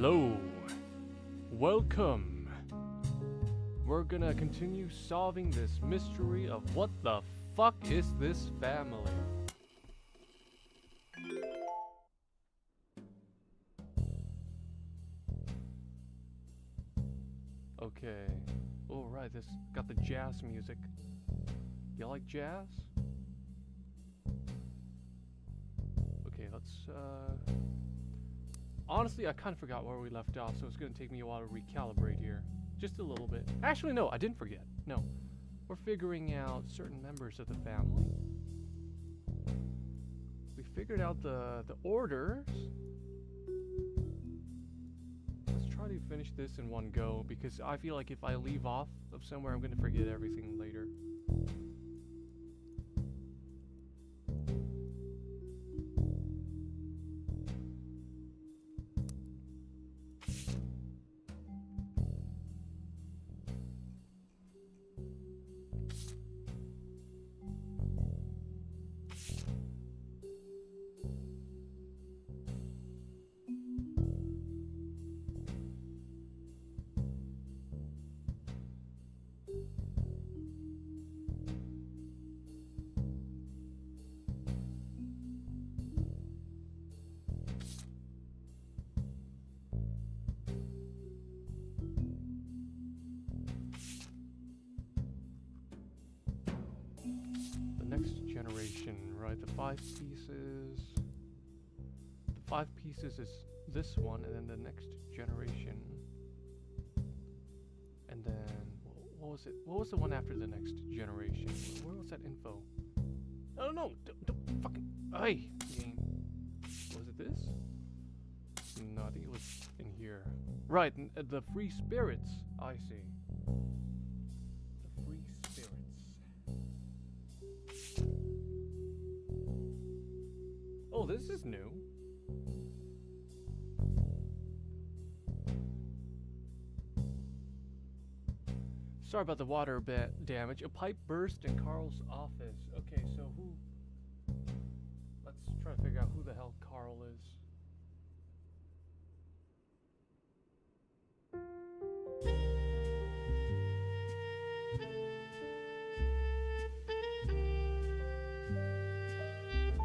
Hello. Welcome. We're gonna continue solving this mystery of what the fuck is this family? Okay. Oh, right, this got the jazz music. You like jazz? Okay, let's, honestly, I kind of forgot where we left off, so it's gonna take me a while to recalibrate here. Just a little bit. Actually, no, I didn't forget. No. We're figuring out certain members of the family. We figured out the orders. Let's try to finish this in one go, because I feel like if I leave off of somewhere, I'm gonna forget everything later. Next generation, right? The 5 pieces. The 5 pieces is this one, and then the next generation. And then what was it? What was the one after the next generation? Where was that info? I don't know. Don't fucking. Hey, game. Was it this? No, I think it was in here. Right, the free spirits. I see. Oh, this is new. Sorry about the water damage. A pipe burst in Carl's office. Okay, so who... Let's try to figure out who the hell Carl is.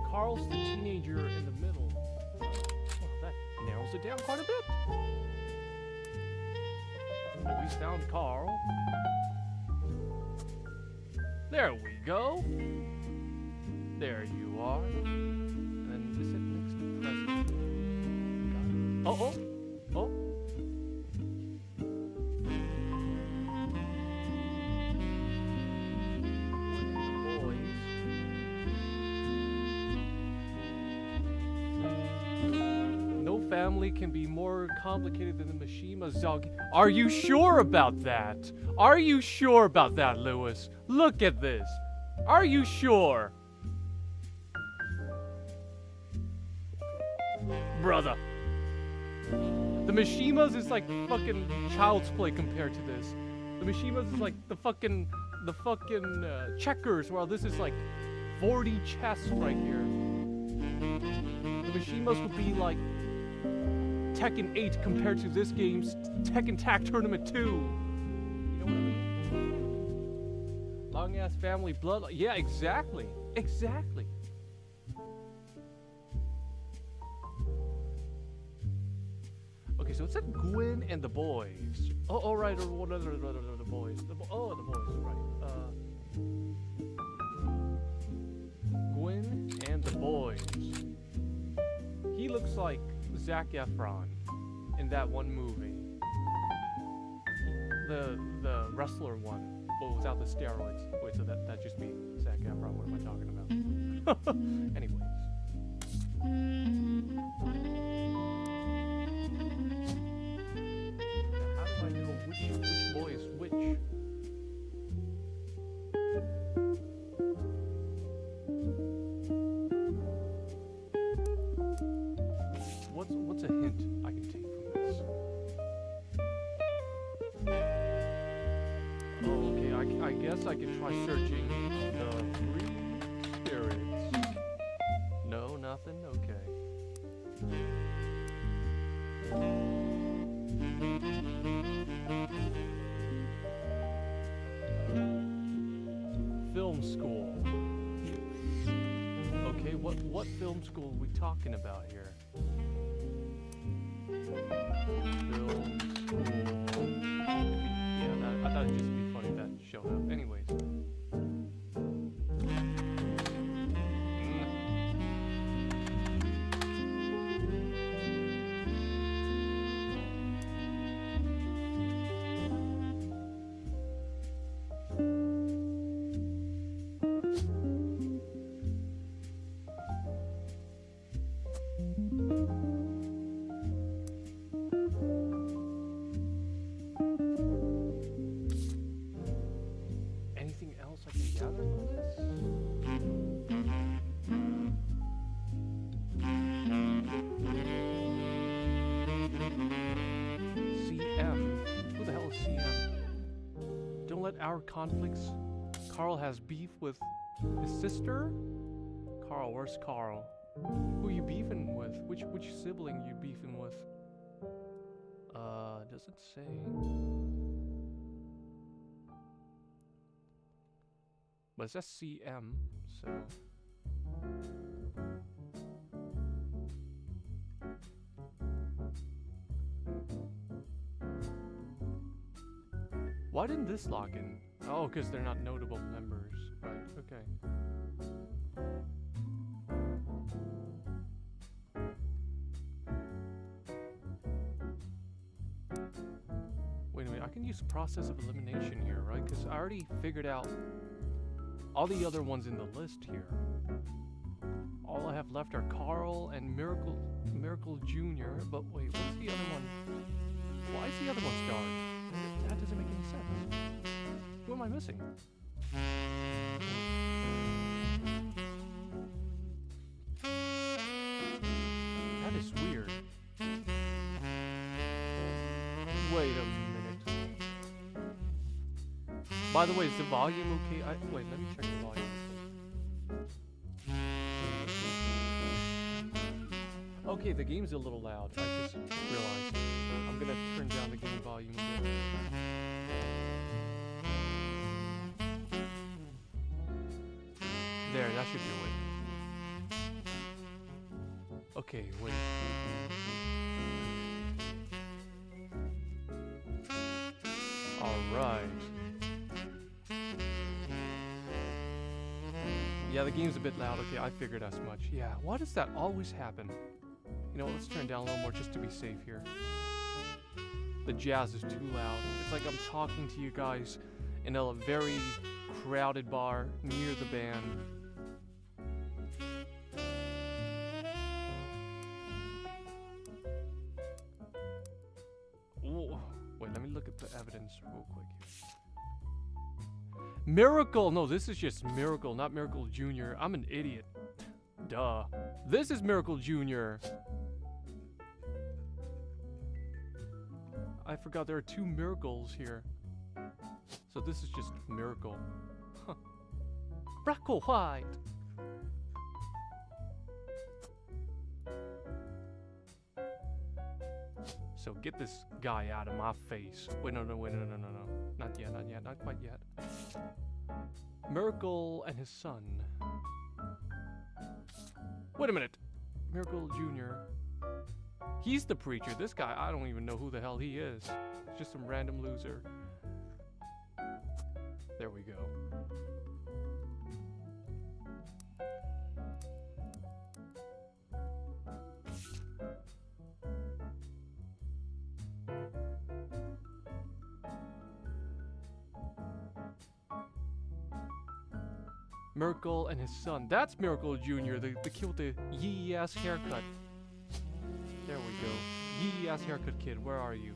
Carl's the teenager in the middle. Well, that narrows it down quite a bit. We found Carl. There we go. There you are. And then this is next president. Got it. Oh. Family can be more complicated than the Mishimas, dog. Are you sure about that? Are you sure about that, Lewis? Look at this. Are you sure? Brother. The Mishimas is like fucking child's play compared to this. The Mishimas is like the fucking checkers, while this is like 40 chess right here. The Mishimas would be like Tekken 8 compared to this game's Tekken Tag Tournament 2. You know what I mean? Long ass family bloodline. Yeah, exactly. Exactly. Okay, so it said Gwen and the boys. Oh, right, or what other the boys? The boys, right. Gwen and the boys. He looks like Zac Efron in that one movie, the wrestler one, but without the steroids. Wait, so that just be Zac Efron? What am I talking about? Anyways, now how do I know which boy is which? What's a hint I can take from this? Oh, okay, I guess I can try searching the 3 spirits. No, nothing? Okay. film school. Okay, what film school are we talking about here? Film school. Yeah, I thought it'd just be funny if that showed up. Anyways. Anything else I can gather from this? CM? Who the hell is CM? Don't let our conflicts... Carl has beef with his sister? Carl, where's Carl? Who you beefing with? Which sibling you beefing with? Doesn't say. But it says CM, so... Why didn't this log in? Oh, because they're not notable members. Right, okay. Wait a minute, I can use process of elimination here, right? Because I already figured out all the other ones in the list here. All I have left are Carl and Miracle Jr. But wait, what's the other one? Why is the other one starred? That doesn't make any sense. Who am I missing? That is weird. Wait a minute. By the way, is the volume okay? Wait, let me check the volume. Okay, the game's a little loud. I just realized. I'm gonna turn down the game volume a bit. There, that should do it. Okay, wait. Alright. Yeah, the game's a bit loud. Okay, I figured as much. Yeah, why does that always happen? You know, let's turn down a little more just to be safe here. The jazz is too loud. It's like I'm talking to you guys in a very crowded bar near the band. Ooh. Wait, let me look at the evidence real quick here. Miracle! No, this is just Miracle, not Miracle Jr. I'm an idiot. Duh. This is Miracle Jr. I forgot there are two miracles here. So this is just Miracle. Huh. Brackle White! So get this guy out of my face. Wait, no. Not yet, not quite yet. Miracle and his son. Wait a minute. Miracle Jr. He's the preacher. This guy, I don't even know who the hell he is. It's just some random loser. There we go. Miracle and his son. That's Miracle Jr., the kid with the yee-ass haircut. There we go. Yee-ass haircut kid, where are you?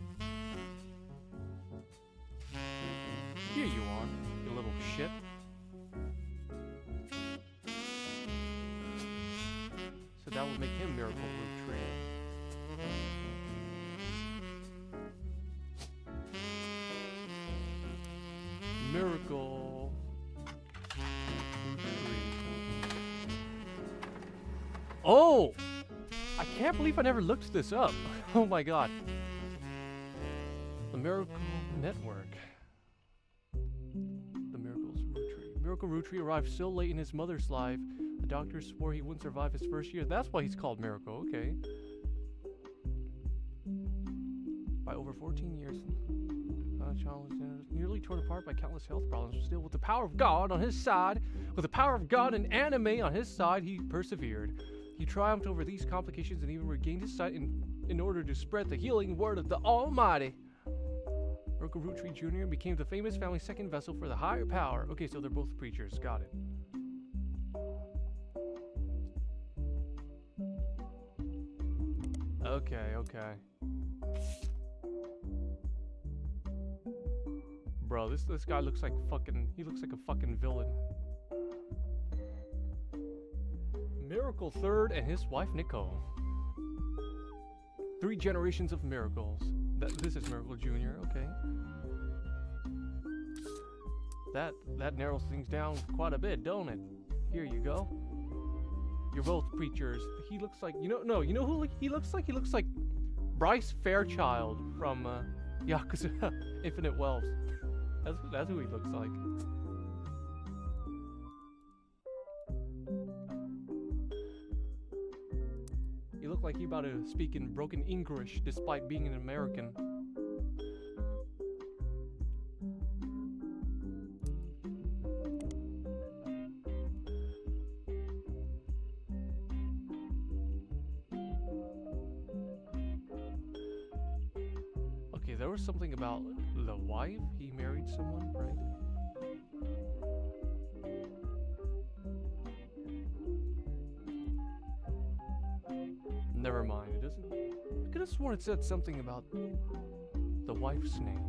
Here you are, you little shit. So that would make him Miracle Root Tree. Miracle Root Tree. Oh! I can't believe I never looked this up. Oh my god. The Miracle Network. The Miracle's Root Tree. Miracle Root arrived so late in his mother's life, the doctors swore he wouldn't survive his first year. That's why he's called Miracle, okay. By over 14 years, child was nearly torn apart by countless health problems. Still, with the power of God on his side, with the power of God and anime on his side, he persevered. He triumphed over these complications and even regained his sight in order to spread the healing word of the Almighty. Miracle Root Tree Jr. became the famous family's second vessel for the higher power. Okay, so they're both preachers. Got it. Okay, okay. Bro, this guy looks like fucking... He looks like a fucking villain. Miracle Third and his wife Nicole. 3 generations of miracles. This is Miracle Jr., okay. That narrows things down quite a bit, don't it? Here you go. You're both preachers. He looks like... You know who he looks like? He looks like Bryce Fairchild from Yakuza Infinite Wells. That's who he looks like. He looked like he about to speak in broken English despite being an American. Okay, there was something about the wife. He married someone, right? Never mind, it doesn't... I could have sworn it said something about the wife's name.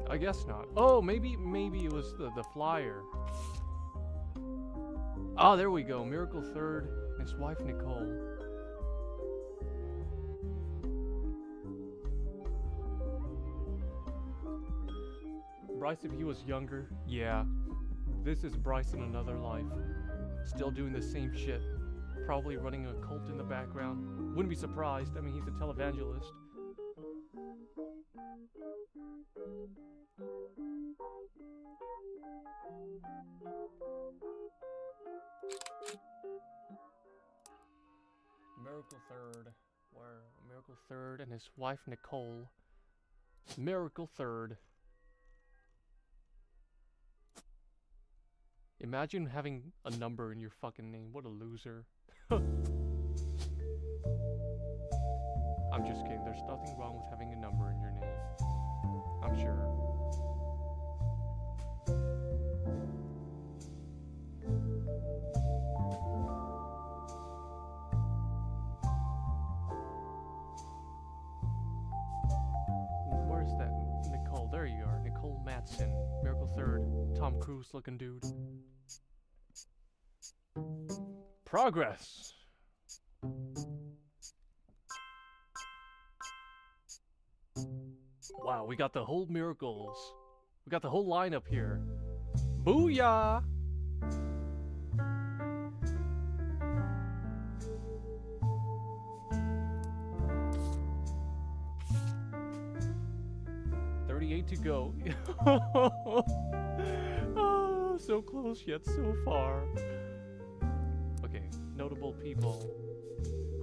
I guess not. Oh, maybe it was the flyer. Oh, there we go. Miracle Third and his wife Nicole. Bryce, if he was younger, yeah. This is Bryce in another life. Still doing the same shit. Probably running a cult in the background. Wouldn't be surprised. I mean, he's a televangelist. Miracle Third. Where? Miracle Third and his wife Nicole. Miracle Third. Imagine having a number in your fucking name. What a loser. I'm just kidding. There's nothing wrong with having a number in your name. I'm sure. Where's that? Nicole. There you are. Nicole Matson. Miracle Third. Tom Cruise looking dude. Progress. Wow, we got the whole miracles. We got the whole lineup here. Booyah! To go. Oh, so close yet so far. Okay, notable people.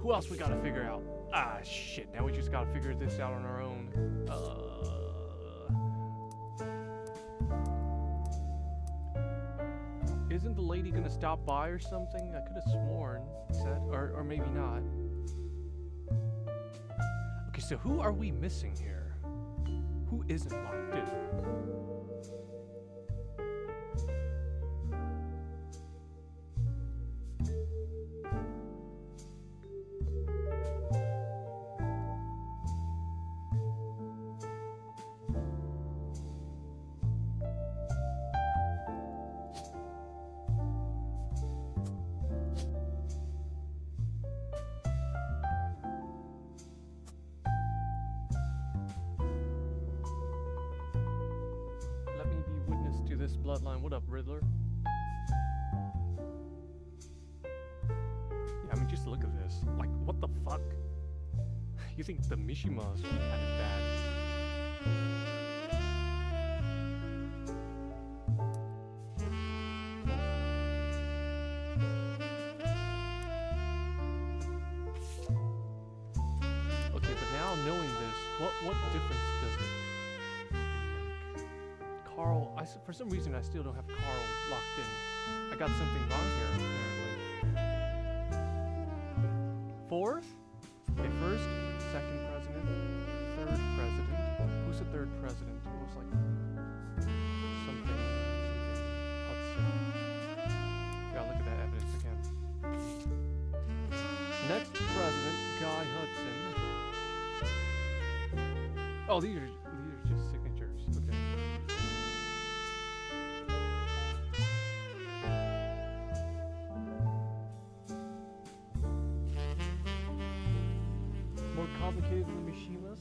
Who else we gotta figure out? Ah, shit. Now we just gotta figure this out on our own. Isn't the lady gonna stop by or something? I could have sworn said, or maybe not. Okay, so who are we missing here? Who isn't locked in? Bloodline. What up, Riddler? look at this. Like, what the fuck? You think the Mishimas had it bad? Okay, but now knowing this, what difference does it make? Carl, for some reason I still don't have Carl locked in. I got something wrong here, apparently. Fourth? Okay, first, second president, third president. Who's the third president? It was like something Hudson. Gotta look at that evidence again. Next president, Guy Hudson. Oh, these are just signatures. Okay. More complicated than the Mishimas?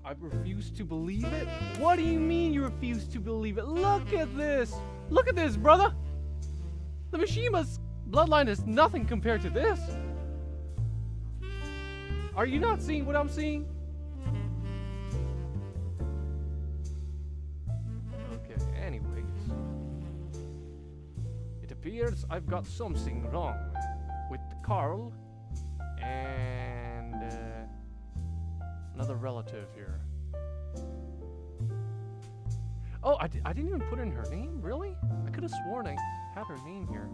I refuse to believe it. What do you mean you refuse to believe it? Look at this! Look at this, brother! The Mishimas' bloodline is nothing compared to this. Are you not seeing what I'm seeing? Okay, anyways. It appears I've got something wrong with Carl and another relative here. Oh, I didn't even put in her name? Really? I could have sworn I had her name here.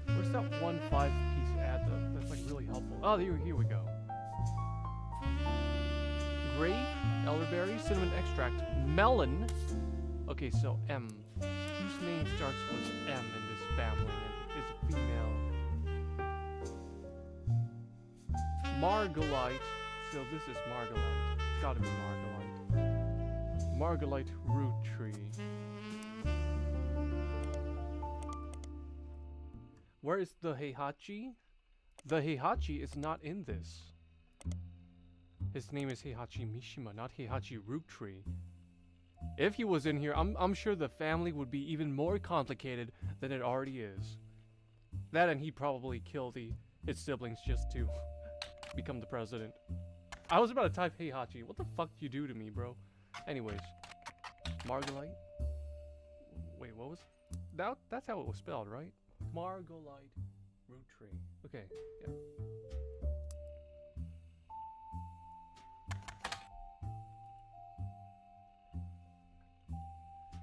Where's that 1 5-piece ad though? That's like really helpful. Oh, here we go. Grape, elderberry, cinnamon extract, melon. Okay, so M. Whose name starts with M in this family and is a female? Margolite. So this is Margolite. It's gotta be Margolite. Margolite root tree. Where is the Heihachi? The Heihachi is not in this. His name is Heihachi Mishima, not Heihachi root tree. If he was in here, I'm sure the family would be even more complicated than it already is. That and he'd probably kill his siblings just to become the president. I was about to type Heihachi. What the fuck you do to me, bro? Anyways. Margolite? Wait, what was... That's how it was spelled, right? Margolite root tree. Okay, yeah.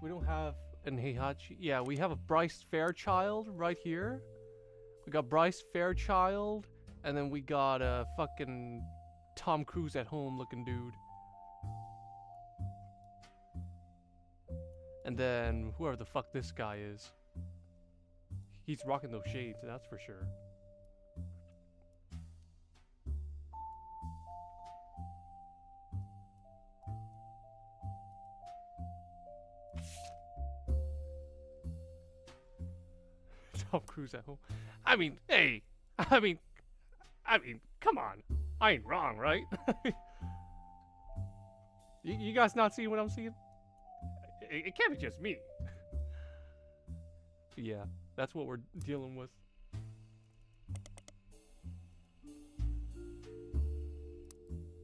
We don't have an Heihachi. Yeah, we have a Bryce Fairchild right here. We got Bryce Fairchild, and then we got a fucking Tom Cruise at home looking dude. And then whoever the fuck this guy is. He's rocking those shades, that's for sure. Tom Cruise at home. I mean, hey, I mean, come on. I ain't wrong, right? you guys not seeing what I'm seeing? It can't be just me. Yeah, that's what we're dealing with.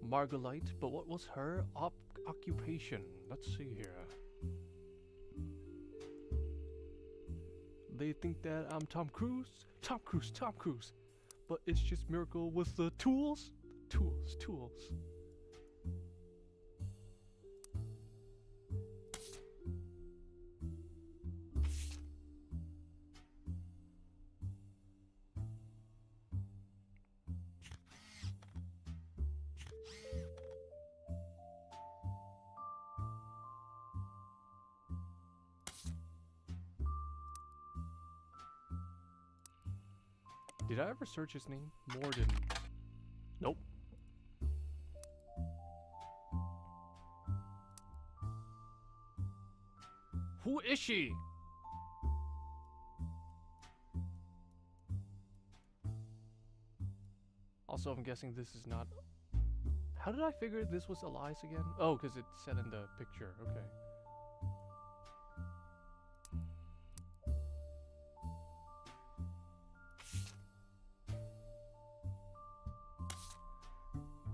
Margolite, but what was her occupation? Let's see here. They think that I'm Tom Cruise. Tom Cruise. But it's just Miracle with the tools. Tools. Did I ever search his name? Morden. Nope. Who is she? Also, I'm guessing this is not... How did I figure this was Elias again? Oh, because it said in the picture. Okay.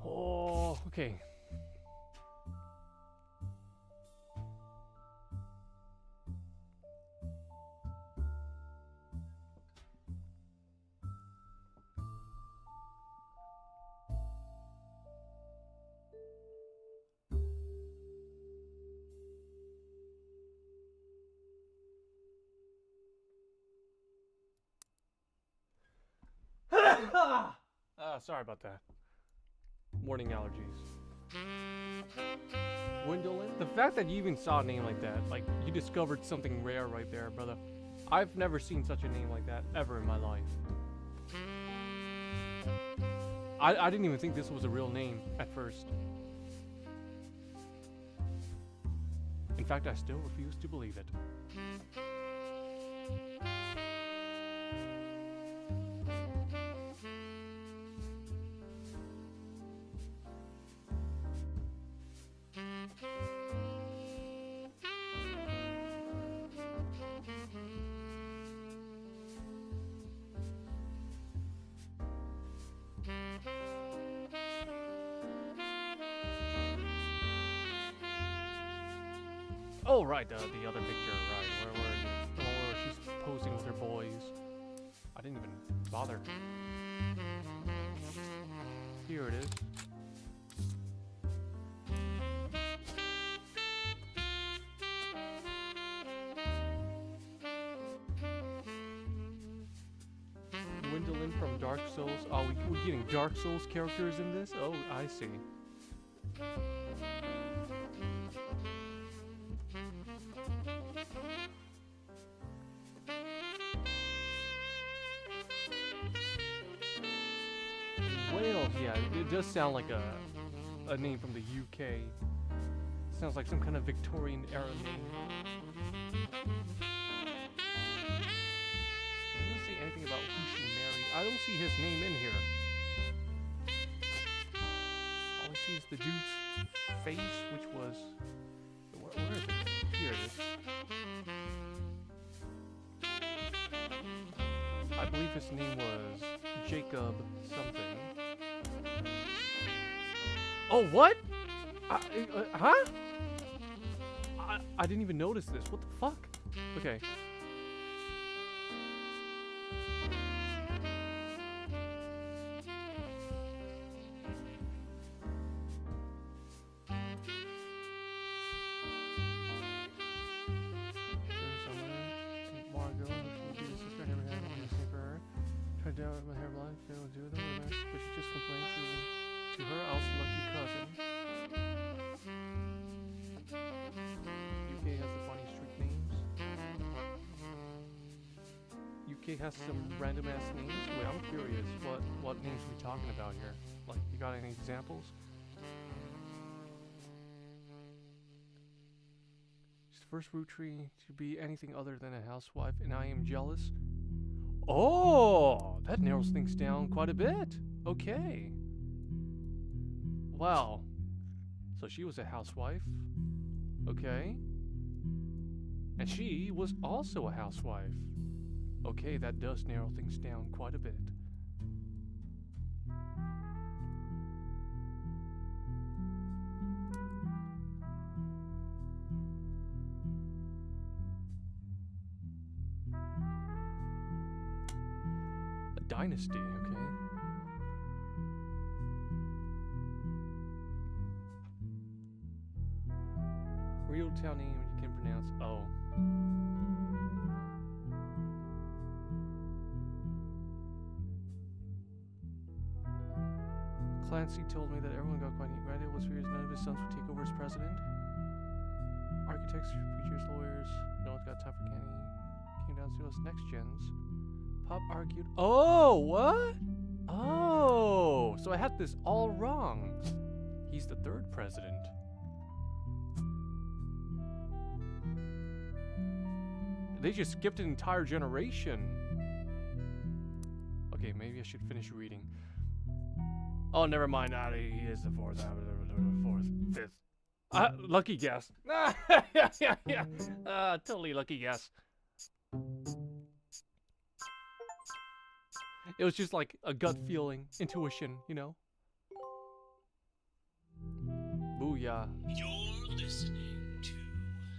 Oh, okay. Sorry about that. Morning allergies. Gwendolyn? The fact that you even saw a name like that, like, you discovered something rare right there, brother. I've never seen such a name like that ever in my life. I didn't even think this was a real name at first. In fact, I still refuse to believe it. Oh, right, the other picture, right, where she's posing with her boys. I didn't even bother. Here it is. Gwendolyn from Dark Souls. Oh, we're getting Dark Souls characters in this? Oh, I see. Wales, yeah, it does sound like a name from the UK. Sounds like some kind of Victorian era name. It doesn't say anything about who she married. I don't see his name in here. All I see is the dude's face, which was... Where is it? Here it is. I believe his name was Jacob something. Oh, what? Huh? I didn't even notice this. What the fuck? Okay. Down with my hair blind, I don't do them, but she just complained to her else lucky cousin. UK has the funny street names. UK has some random ass names. Wait, I'm curious. What names are we talking about here? Like, you got any examples? She's the first root tree to be anything other than a housewife, and I am jealous. Oh, that narrows things down quite a bit. Okay. Wow. So she was a housewife. Okay. And she was also a housewife. Okay, that does narrow things down quite a bit. Dynasty, okay. Real town name you can pronounce. Oh. Clancy told me that everyone got quite right. It was fears none of his sons would take over as president. Architects, preachers, lawyers. No one's got time for candy. Came down to us next gens. Pop argued. Oh, what? Oh, so I had this all wrong. He's the third president. They just skipped an entire generation. Okay, maybe I should finish reading. Oh, never mind. He is the fourth. Fifth. Lucky guess. Yeah. Totally lucky guess. It was just like a gut feeling, intuition, you know? Booyah. You're listening to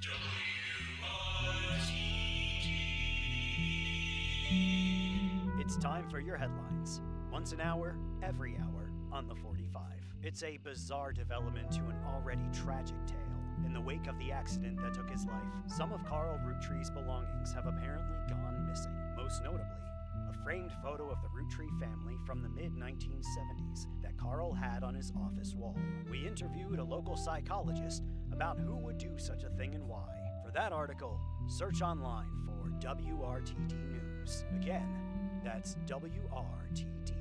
WRTT. It's time for your headlines. Once an hour, every hour, on the 45. It's a bizarre development to an already tragic tale. In the wake of the accident that took his life, some of Carl Rootree's belongings have apparently gone missing. Most notably, a framed photo of the Rootree family from the mid-1970s that Carl had on his office wall. We interviewed a local psychologist about who would do such a thing and why. For that article, search online for WRTT News. Again, that's WRTT.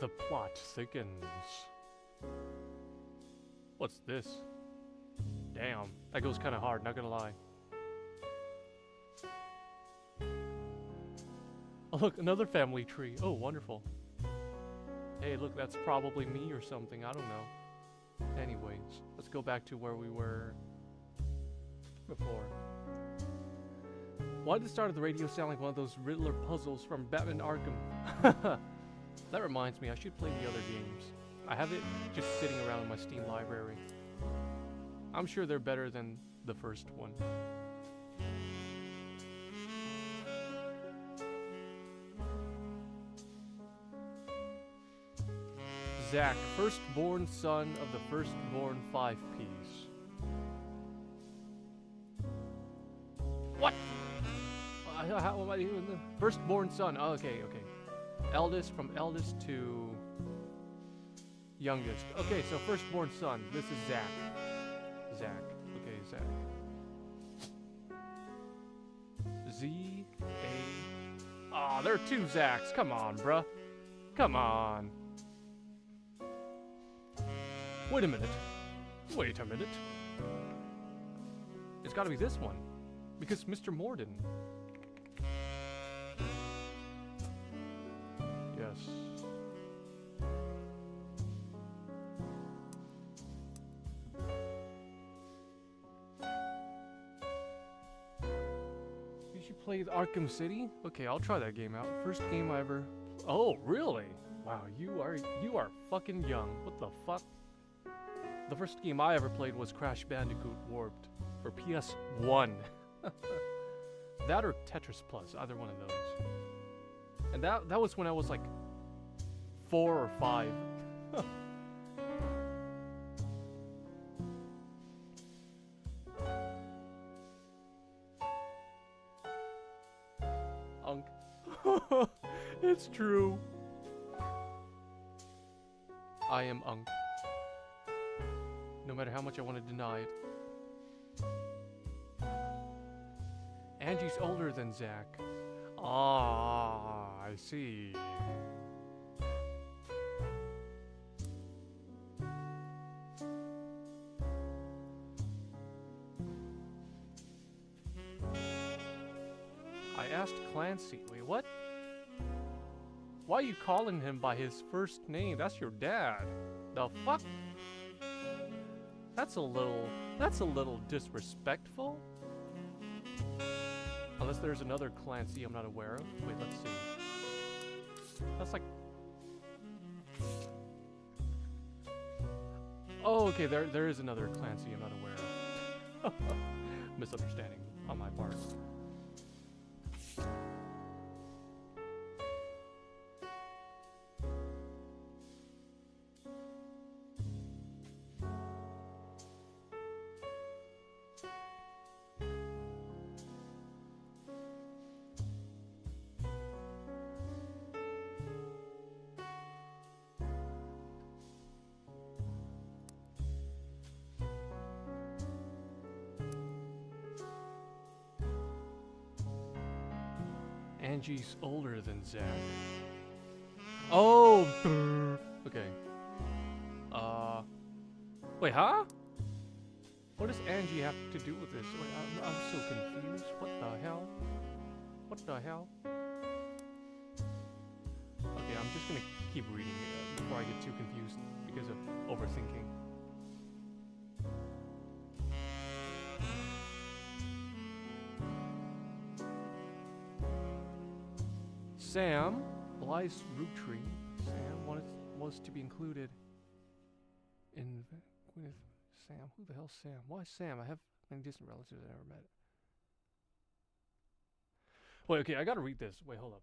The plot thickens. What's this? Damn, that goes kind of hard, not gonna lie. Oh, look, another family tree. Oh, wonderful. Hey, look, that's probably me or something. I don't know. Anyways, let's go back to where we were before. Why did the start of the radio sound like one of those Riddler puzzles from Batman Arkham? That reminds me, I should play the other games. I have it just sitting around in my Steam library. I'm sure they're better than the first one. Zack, firstborn son of the firstborn 5Ps. What? How am I doing? Firstborn son. Oh, okay. Eldest, from eldest to youngest. Okay, so firstborn son. This is Zack. Okay, Zack. Z-A... Aw, there are two Zacks. Come on, bruh. Come on. Wait a minute. It's gotta be this one. Because Mr. Morden. Yes. You should play Arkham City? Okay, I'll try that game out. First game I ever... Oh, really? Wow, you are fucking young. What the fuck? The first game I ever played was Crash Bandicoot Warped for PS1. That or Tetris Plus, either one of those. And that was when I was like 4 or 5. Unk. It's true. I am Unk. No matter how much I want to deny it. Angie's older than Zack. Ah, I see. I asked Clancy. Wait, what? Why are you calling him by his first name? That's your dad. The fuck? That's a little disrespectful. Unless there's another Clancy I'm not aware of. Wait, let's see. That's like... Oh, okay, there is another Clancy I'm not aware of. Misunderstanding on my part. Angie's older than Zack. Oh, okay. Wait, huh? What does Angie have to do with this? Wait, I'm so confused. What the hell? What the hell? Okay, I'm just gonna keep reading it before I get too confused because of overthinking. Sam, Elias root tree. Sam was to be included in with Sam. Who the hell's Sam? Why Sam? I have many distant relatives I never met. Wait, okay, I gotta read this. Wait, hold up.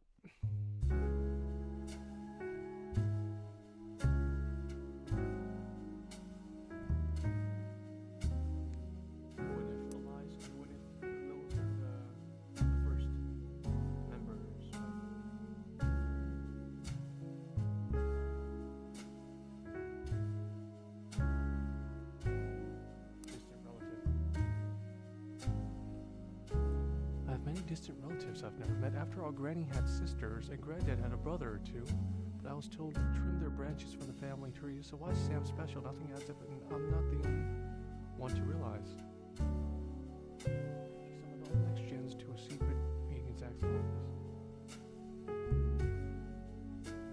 Distant relatives I've never met. After all, Granny had sisters, and Granddad had a brother or two. But I was told to trim their branches from the family tree, so why is Sam special? Nothing adds up, and I'm not the only one to realize. She summoned all the next gens to a secret meeting in Zach's office.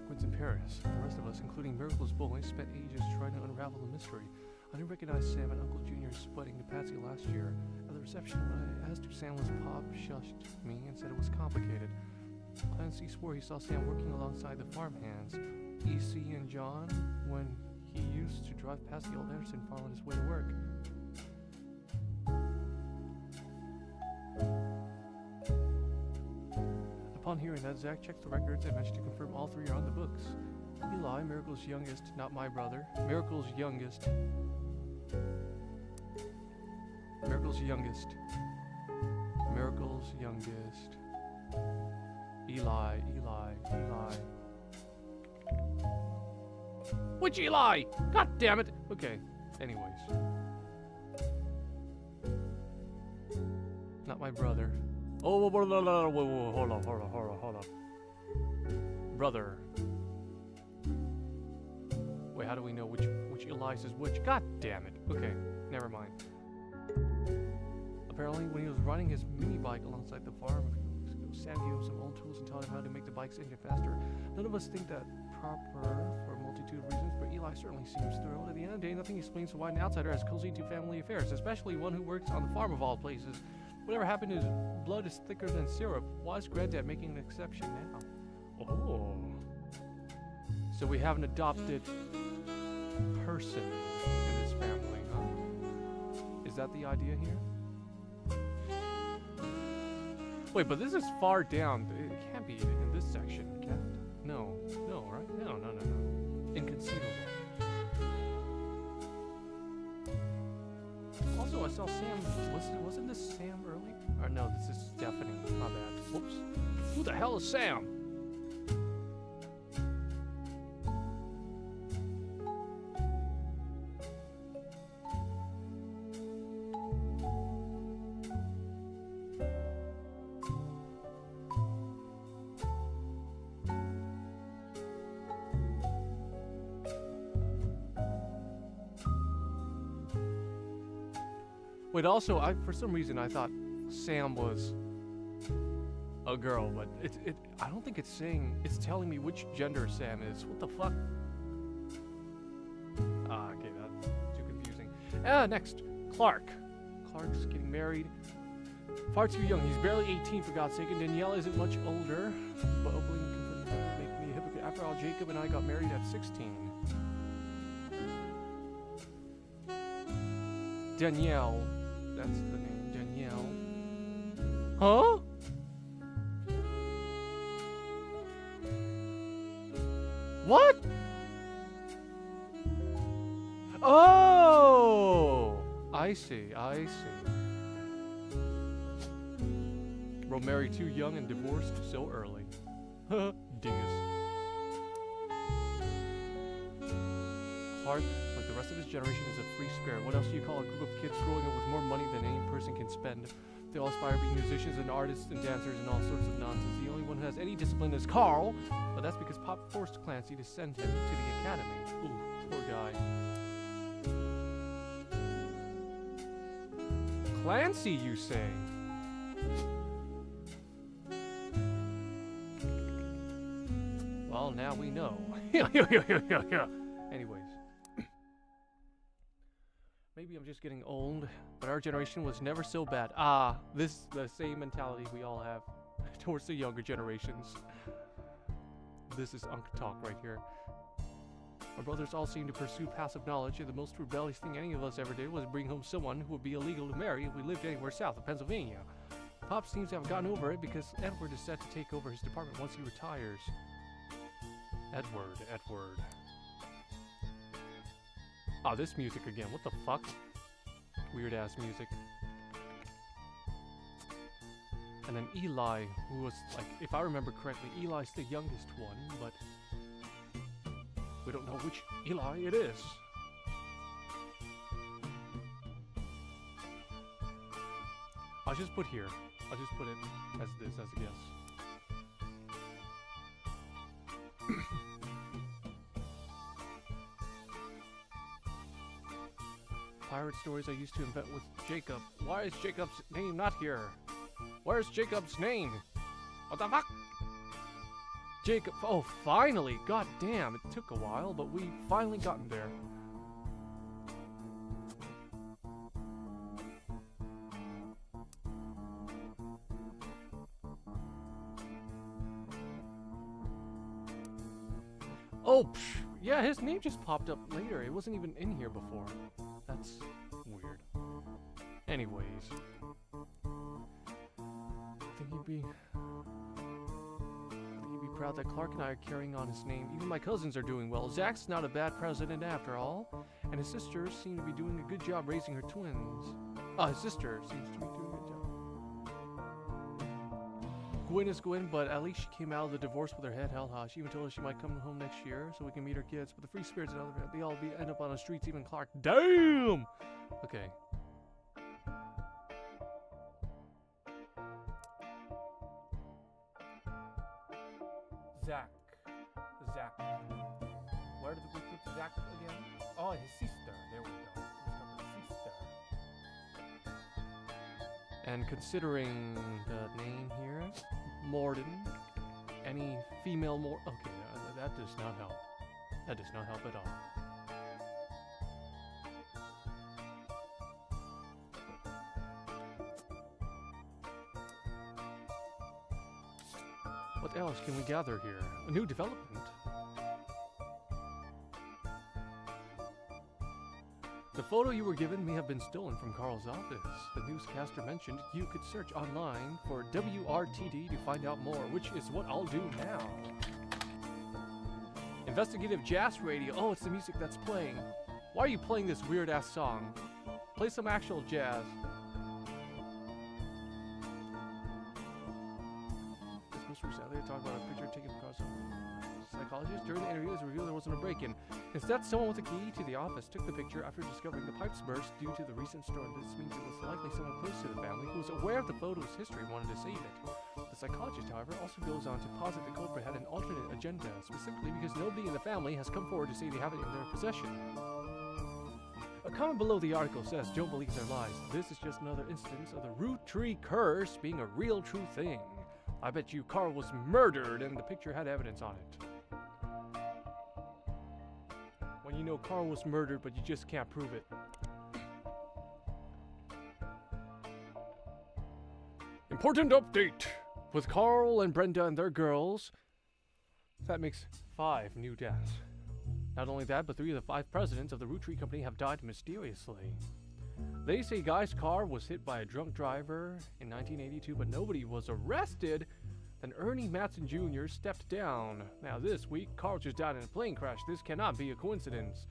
Quinn's in Paris. The rest of us, including Miracle's boys, spent ages trying to unravel the mystery. I didn't recognize Sam and Uncle Junior's wedding to Patsy last year. At the reception, when I asked who Sam was, Pop shushed me and said it was complicated. Clancy swore he saw Sam working alongside the farmhands, E.C. and John, when he used to drive past the old Anderson farm on his way to work. Upon hearing that, Zach checked the records and managed to confirm all three are on the books. Eli, Miracle's youngest, not my brother. Miracle's youngest. Miracle's youngest. Miracle's youngest. Eli. Which Eli? God damn it! Okay, anyways. Not my brother. Oh, hold on. Brother. Wait, how do we know which Elias is which? God damn it. Okay, never mind. Apparently, when he was riding his mini bike alongside the farm a few weeks ago, Sam gave him some old tools and taught him how to make the bike's engine faster. None of us think that proper for a multitude of reasons, but Eli certainly seems thrilled. At the end of the day, nothing explains why an outsider has cozy to family affairs, especially one who works on the farm of all places. Whatever happened to his blood is thicker than syrup. Why is Granddad making an exception now? Oh. So we have an adopted person in this family, huh? Is that the idea here? Wait, but this is far down. It can't be in this section, can it? No, right? No. Inconceivable. Also, I saw Sam. Wasn't this Sam early? Or no, this is Stephanie. My bad. Whoops. Who the hell is Sam? Wait, also, for some reason I thought Sam was a girl, but I don't think it's telling me which gender Sam is. What the fuck? Okay, that's too confusing. Next, Clark. Clark's getting married. Far too young. He's barely 18, for God's sake, and Danielle isn't much older. Bubbling and confronting would make me a hypocrite. After all, Jacob and I got married at 16. Danielle. That's the name, Danielle. Huh? What? Oh! I see. We're married too young and divorced so early. Dingus. Clark, like the rest of his generation, is a free spirit. What else do you call a group of kids growing up with more money than any person can spend? They all aspire to be musicians and artists and dancers and all sorts of nonsense. The only one who has any discipline is Carl, but that's because Pop forced Clancy to send him to the academy. Ooh, poor guy. Clancy, you say? Well, Well, now we know. Anyways. Maybe I'm just getting old, but our generation was never so bad. This is the same mentality we all have towards the younger generations. This is Unk Talk right here. Our brothers all seem to pursue passive knowledge, and the most rebellious thing any of us ever did was bring home someone who would be illegal to marry if we lived anywhere south of Pennsylvania. Pop seems to have gotten over it because Edward is set to take over his department once he retires. Edward. Ah, this music again. What the fuck? Weird ass music. And then Eli, who was like, if I remember correctly, Eli's the youngest one, but we don't know which Eli it is. I'll just put here. I'll just put it as this, as a guess. Pirate stories I used to invent with Jacob. Why is Jacob's name not here? Where's Jacob's name? What the fuck? Jacob. Oh, finally. God damn. It took a while, but we finally gotten there. Oh, yeah, his name just popped up later. It wasn't even in here before. That's weird. Anyways. I think he'd be proud that Clark and I are carrying on his name. Even my cousins are doing well. Zach's not a bad president after all. And his sisters seem to be doing a good job raising her twins. His sister seems to be doing a good job. Gwen is Gwen, but at least she came out of the divorce with her head held high. She even told us she might come home next year so we can meet her kids. But the free spirits and other, they all end up on the streets, even Clark. Damn! Okay. Zach. Where did we put Zach again? Oh, his sister. There we go. His sister. And considering the name here, Morden, any female more? Okay, that does not help. That does not help at all. What else can we gather here? A new development. The photo you were given may have been stolen from Carl's office. The newscaster mentioned you could search online for WRTD to find out more, which is what I'll do now. Investigative Jazz Radio. Oh, it's the music that's playing. Why are you playing this weird-ass song? Play some actual jazz. They talk about a picture taken from Carl's psychologist. During the interview, it was revealed there wasn't a break-in. Instead, someone with a key to the office took the picture after discovering the pipes burst due to the recent storm. This means it was likely someone close to the family who was aware of the photo's history and wanted to save it. The psychologist, however, also goes on to posit the culprit had an alternate agenda, specifically because nobody in the family has come forward to say they have it in their possession. A comment below the article says, "Don't believe their lies. This is just another instance of the root tree curse being a real true thing. I bet you Carl was murdered and the picture had evidence on it." When you know Carl was murdered, but you just can't prove it. Important update! With Carl and Brenda and their girls, that makes 5 new deaths. Not only that, but 3 of the 5 presidents of the Root Tree Company have died mysteriously. They say Guy's car was hit by a drunk driver in 1982, but nobody was arrested. Then Ernie Matson Jr. stepped down. Now this week, Carl just died in a plane crash. This cannot be a coincidence.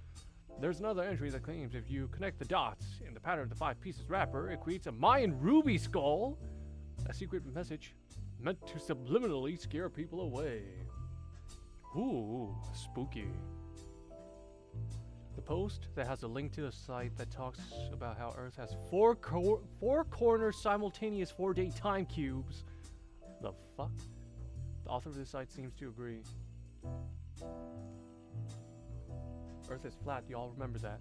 There's another entry that claims if you connect the dots in the pattern of the 5 pieces wrapper, it creates a Mayan ruby skull. A secret message meant to subliminally scare people away. Ooh, spooky. The post that has a link to the site that talks about how Earth has 4 corner simultaneous 4-day time cubes. The fuck? The author of this site seems to agree. Earth is flat, y'all remember that.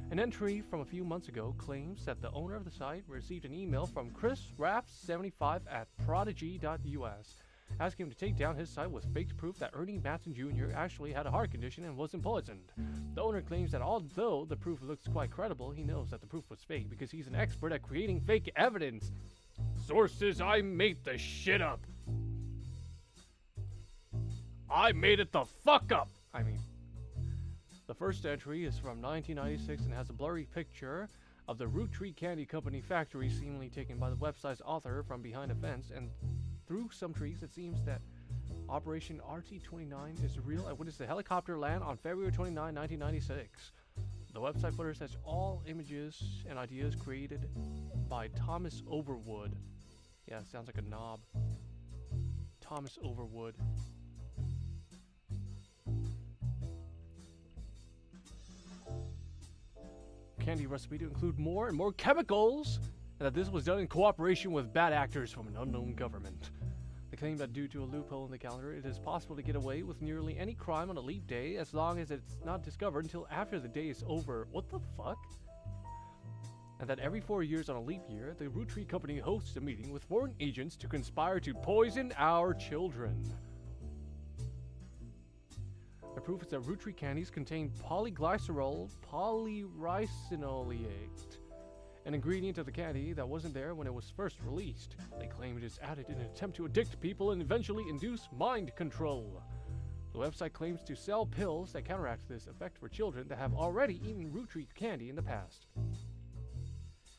An entry from a few months ago claims that the owner of the site received an email from Chris Raff75 at prodigy.us. asking him to take down his site with faked proof that Ernie Matson Jr. actually had a heart condition and wasn't poisoned. The owner claims that although the proof looks quite credible, he knows that the proof was fake because he's an expert at creating fake evidence. Sources, I made the shit up. I made it the fuck up! The first entry is from 1996 and has a blurry picture of the Root Tree Candy Company factory seemingly taken by the website's author from behind a fence, and through some trees it seems that Operation RT-29 is real and witnessed a helicopter land on February 29, 1996. The website footer says all images and ideas created by Thomas Overwood. Yeah, it sounds like a knob. Thomas Overwood. Candy recipe to include more and more chemicals, and that this was done in cooperation with bad actors from an unknown government. They claim that due to a loophole in the calendar, it is possible to get away with nearly any crime on a leap day as long as it's not discovered until after the day is over. What the fuck? And that every 4 years on a leap year, the Root Tree Company hosts a meeting with foreign agents to conspire to poison our children. The proof is that Root Tree candies contain polyglycerol polyricinoleate, an ingredient of the candy that wasn't there when it was first released. They claim it is added in an attempt to addict people and eventually induce mind control. The website claims to sell pills that counteract this effect for children that have already eaten Root Tree candy in the past.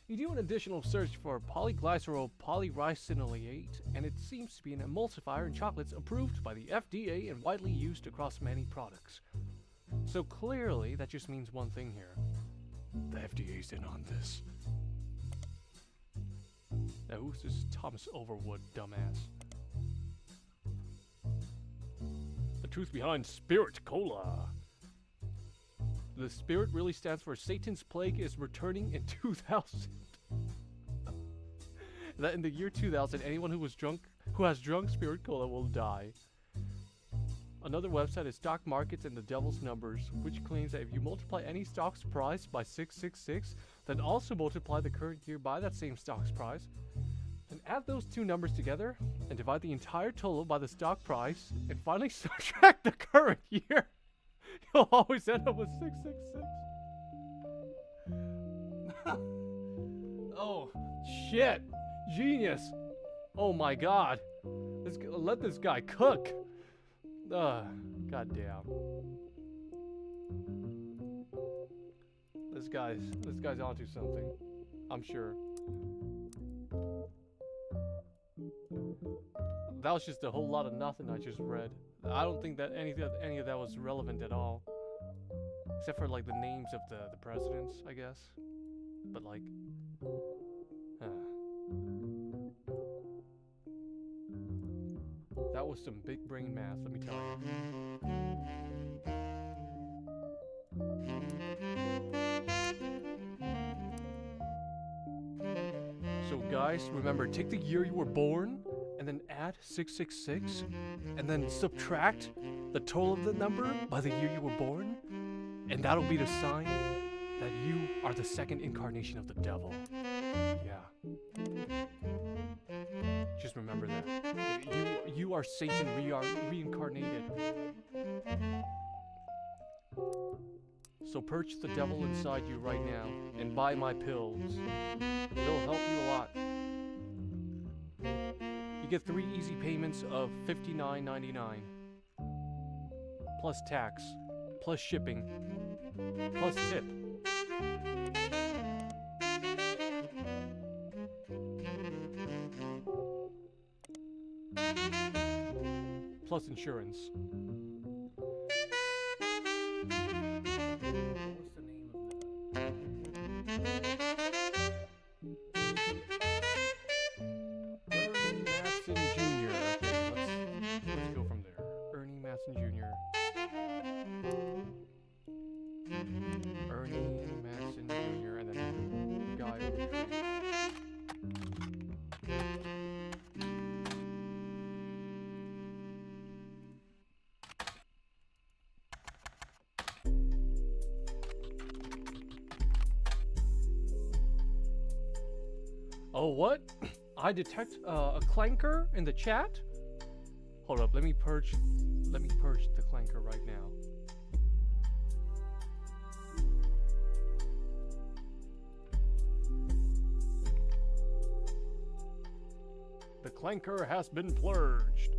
You do an additional search for polyglycerol polyricinoleate, and it seems to be an emulsifier in chocolates approved by the FDA and widely used across many products. So clearly, that just means one thing here. The FDA's in on this. Now, who's this Thomas Overwood dumbass? The truth behind Spirit Cola. The spirit really stands for Satan's plague is returning in 2000. That in the year 2000, anyone who has drunk Spirit Cola will die. Another website is Stock Markets and the Devil's Numbers, which claims that if you multiply any stock's price by 666, then also multiply the current year by that same stock's price, then add those two numbers together and divide the entire total by the stock price, and finally subtract the current year. You'll always end up with 666. Oh, shit. Genius. Oh my god. Let this guy cook. Goddamn. This guy's onto something. I'm sure. That was just a whole lot of nothing I just read. I don't think that any of that was relevant at all. Except for like the names of the presidents, I guess. But like that was some big brain math, let me tell you. So guys, remember, take the year you were born and then add 666 and then subtract the total of the number by the year you were born, and that'll be the sign that you are the second incarnation of the devil. Yeah. Just remember that. You are Satan reincarnated. So purge the devil inside you right now and buy my pills. They'll help you a lot. You get 3 easy payments of $59.99. Plus tax. Plus shipping. Plus tip. Plus insurance. What's the name of Ernie Matson Jr. Okay, let's go from there. Ernie Matson Jr. Ernie Matson Jr. and then guy over the tree. Oh, what? I detect a clanker in the chat? Hold up, let me purge the clanker right now. The clanker has been purged,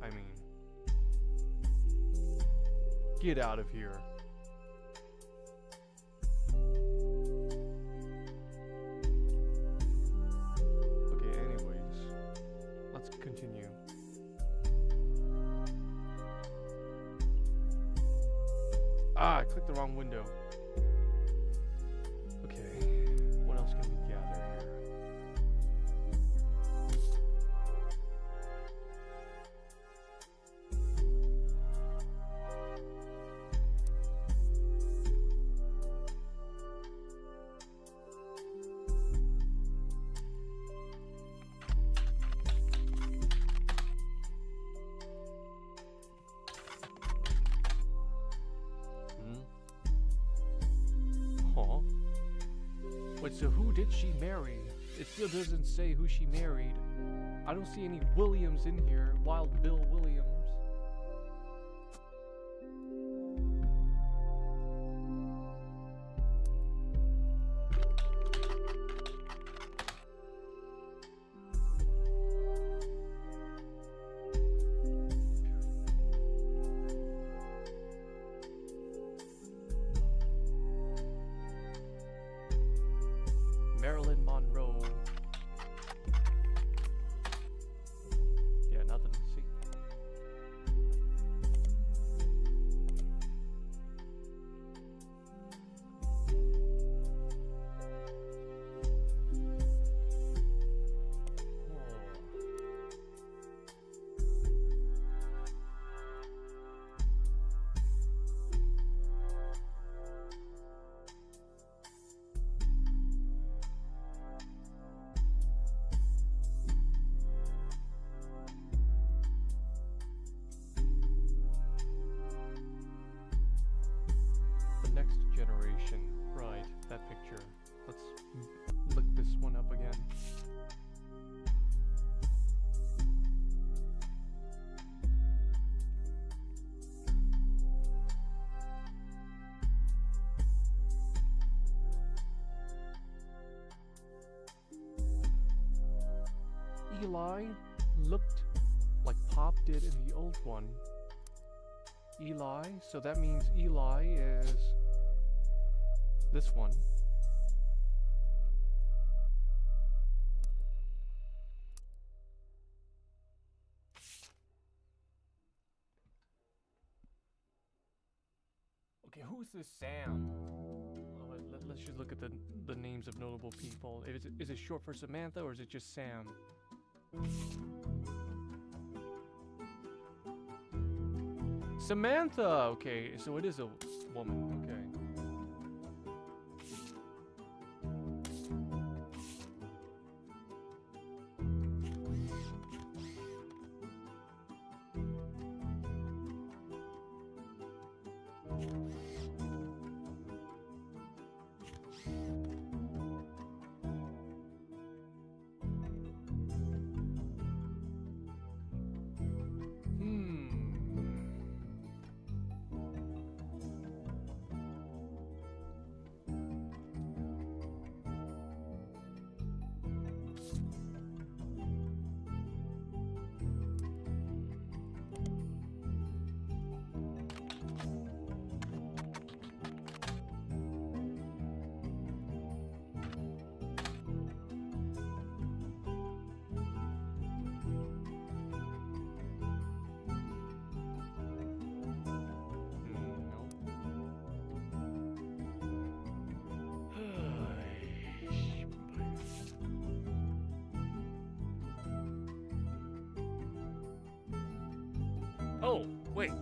I mean. Get out of here. Okay, anyways, let's continue. Ah, I clicked the wrong window. Okay, what else can we gather here? Wait, so who did she marry? It still doesn't say who she married. I don't see any Williams in here. Wild Bill Williams. Marilyn Monroe. Yeah, nothing to see. Next generation. Right, that picture. Let's look this one up again. Eli looked like Pop did in the old one. Eli, so that means Eli is this one. Okay, who's this Sam? Oh, let's just look at the names of notable people. Is it short for Samantha or is it just Sam? Samantha! Okay, so it is a woman, okay. Oh, wait.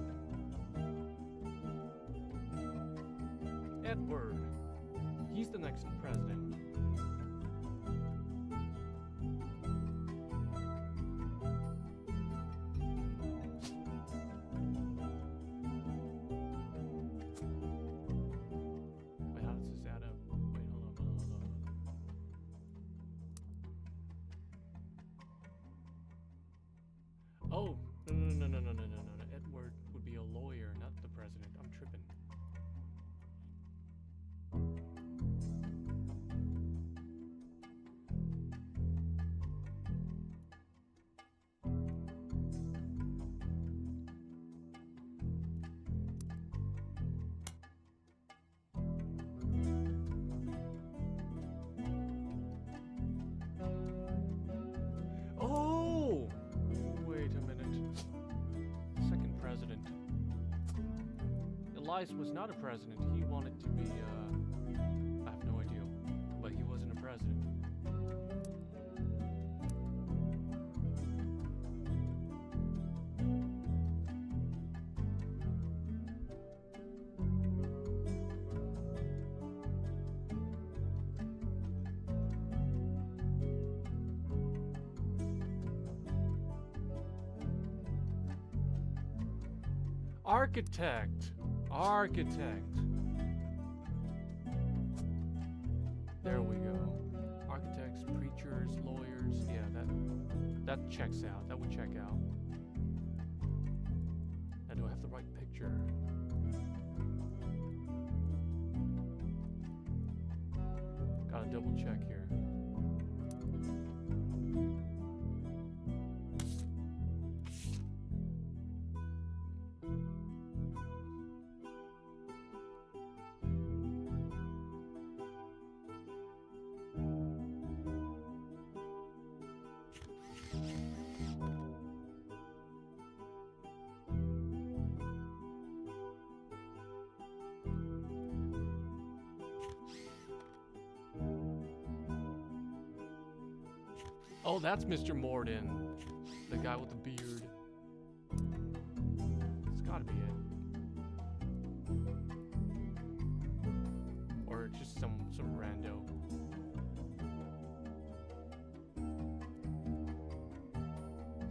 Edward. He's the next president. Wait, how does this add up? Wait, hold on. Oh, Elias was not a president. He wanted to be, I have no idea. But he wasn't a president. Architect. There we go. Architects, preachers, lawyers. Yeah, that checks out. That would check out. Now, do I have the right picture? Gotta double check here. Oh, that's Mr. Morden, the guy with the beard. It's gotta be it. Or just some rando.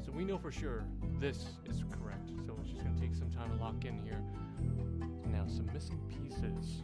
So we know for sure this is correct. So it's just gonna take some time to lock in here. Now, some missing pieces.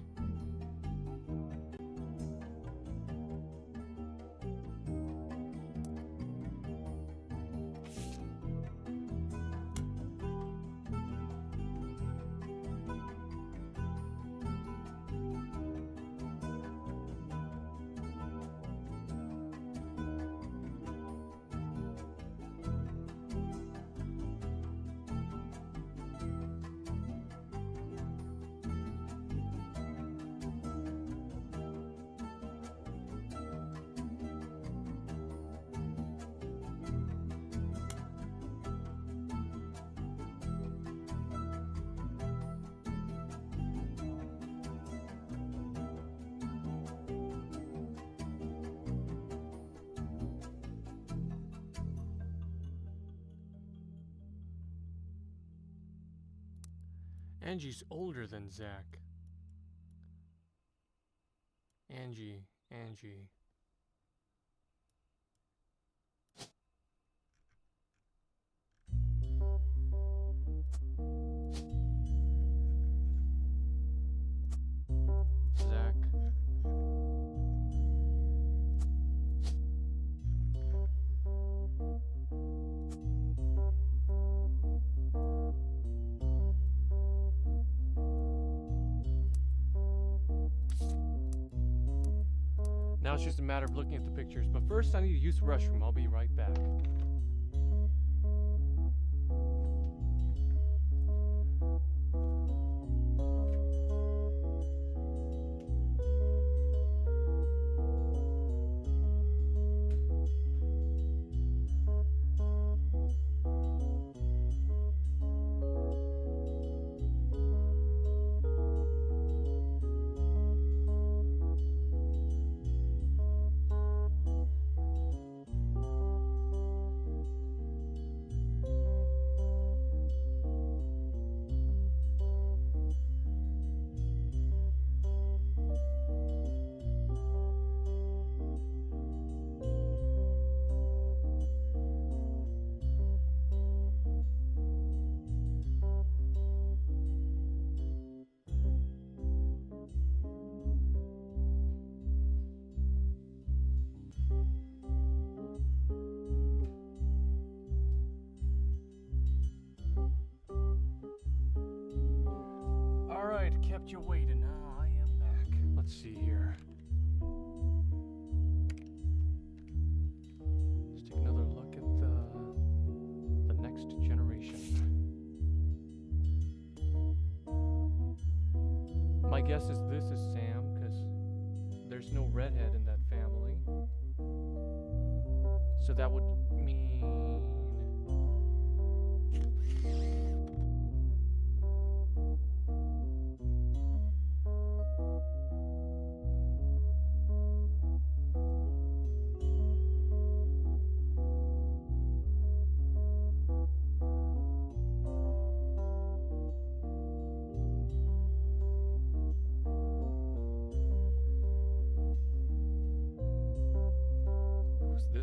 Angie's older than Zach. Angie. Zach. Now it's just a matter of looking at the pictures, but first I need to use the restroom. I'll be right back. Kept you waiting. Now I am back. Let's see here. Let's take another look at the next generation. My guess is this is Sam, because there's no redhead in that family. So that would mean...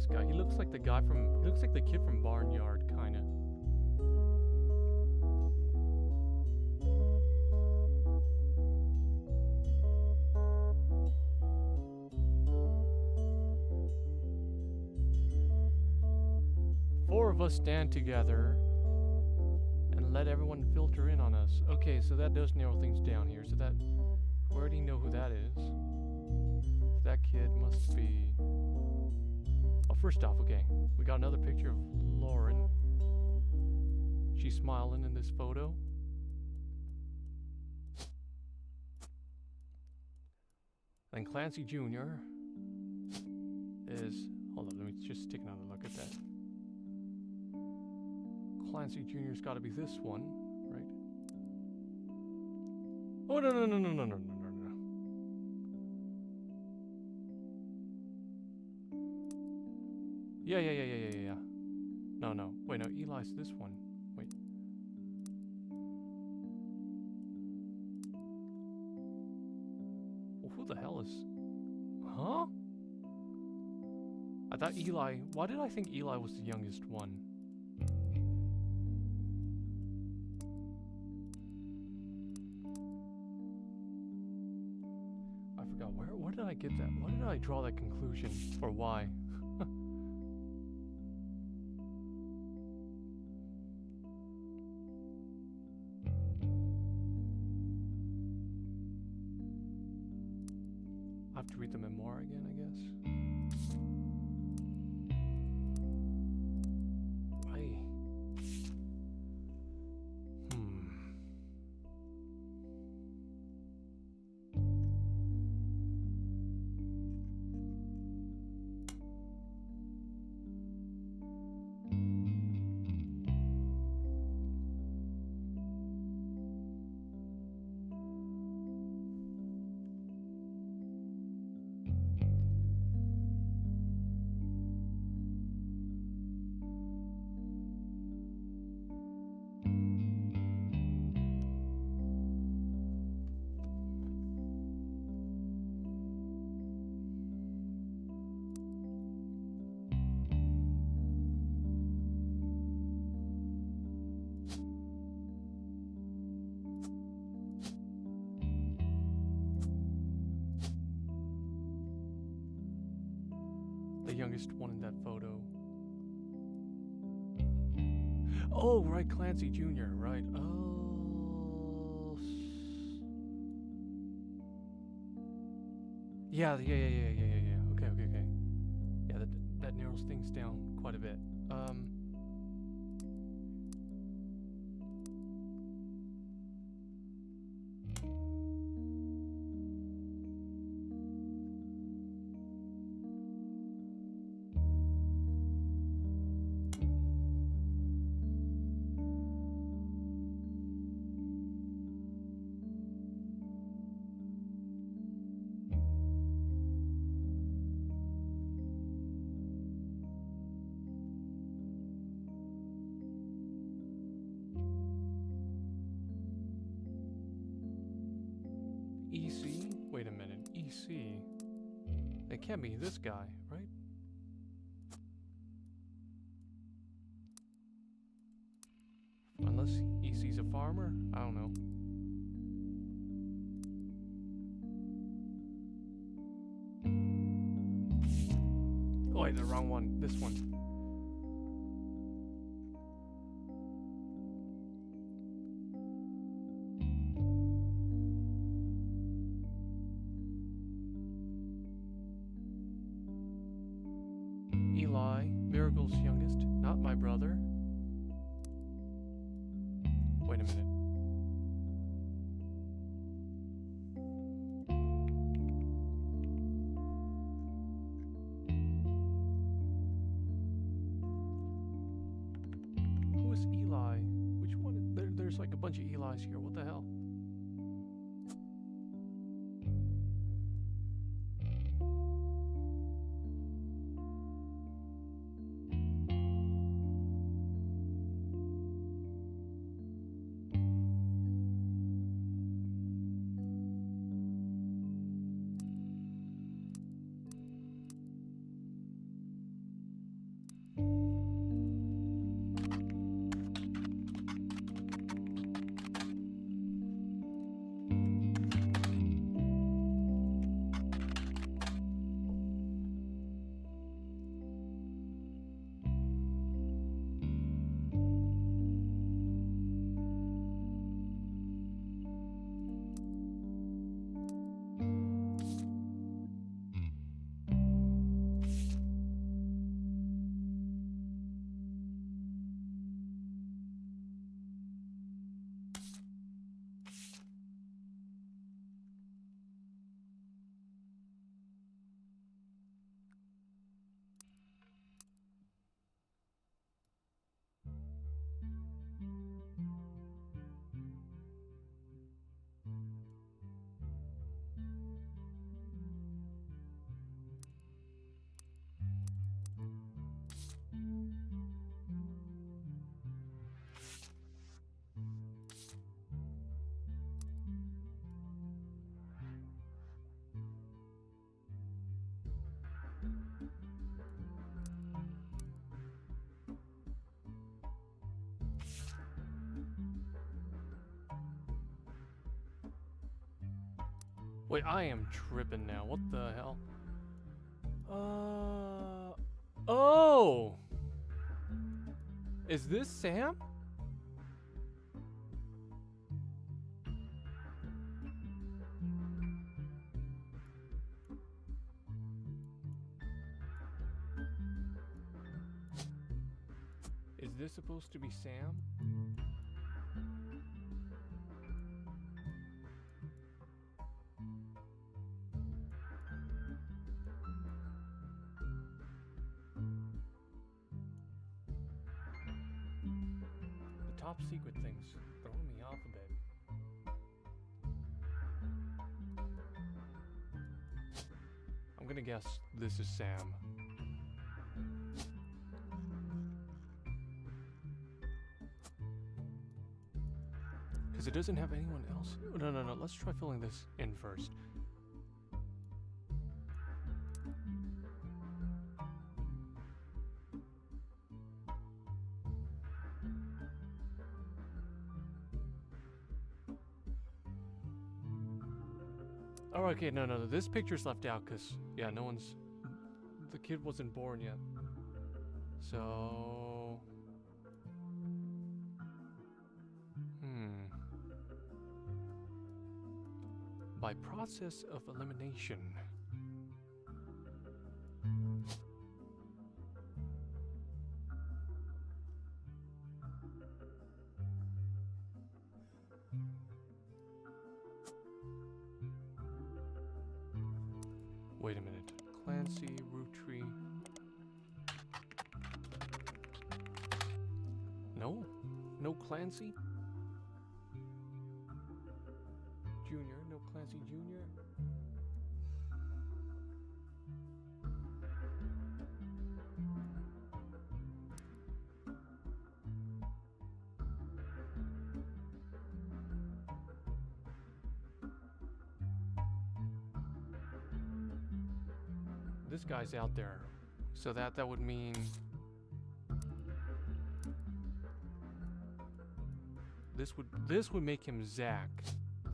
this guy. He looks like the guy from. He looks like the kid from Barnyard, kind of. Four of us stand together and let everyone filter in on us. Okay, so that does narrow things down here. So that we already know who that is. So that kid must be. Oh, first off, okay, we got another picture of Lauren. She's smiling in this photo. And Clancy Jr. is. Hold on, let me just take another look at that. Clancy Jr.'s got to be this one, right? Oh, no. Yeah. No. Wait, no, Eli's this one. Wait. Well, who the hell is... Huh? I thought Eli... Why did I think Eli was the youngest one? I forgot. Where did I get that? Why did I draw that conclusion? Or why? I have to read the memoir again, I guess. Right. The youngest one in that photo. Oh, right, Clancy Jr., right. Oh. Yeah. Okay. Yeah, that narrows things down quite a bit. EC? Wait a minute. EC? It can't be this guy, right? Unless EC's a farmer? I don't know. Oh wait, the wrong one. This one. Eli, Miracle's youngest, not my brother. Wait a minute. Who is Eli? Which one? There's like a bunch of Elis here. What the hell? Wait, I am tripping now. What the hell? Oh! Is this Sam? Is this supposed to be Sam? The top secret thing's throwing me off a bit. I'm gonna guess this is Sam. Because it doesn't have anyone else. No. Let's try filling this in first. Oh, okay, no. This picture's left out because, yeah, the kid wasn't born yet. So... By process of elimination. Wait a minute. Clancy, root tree. No Clancy? Junior, no Clancy Jr. This guy's out there, so that would mean this would make him Zach.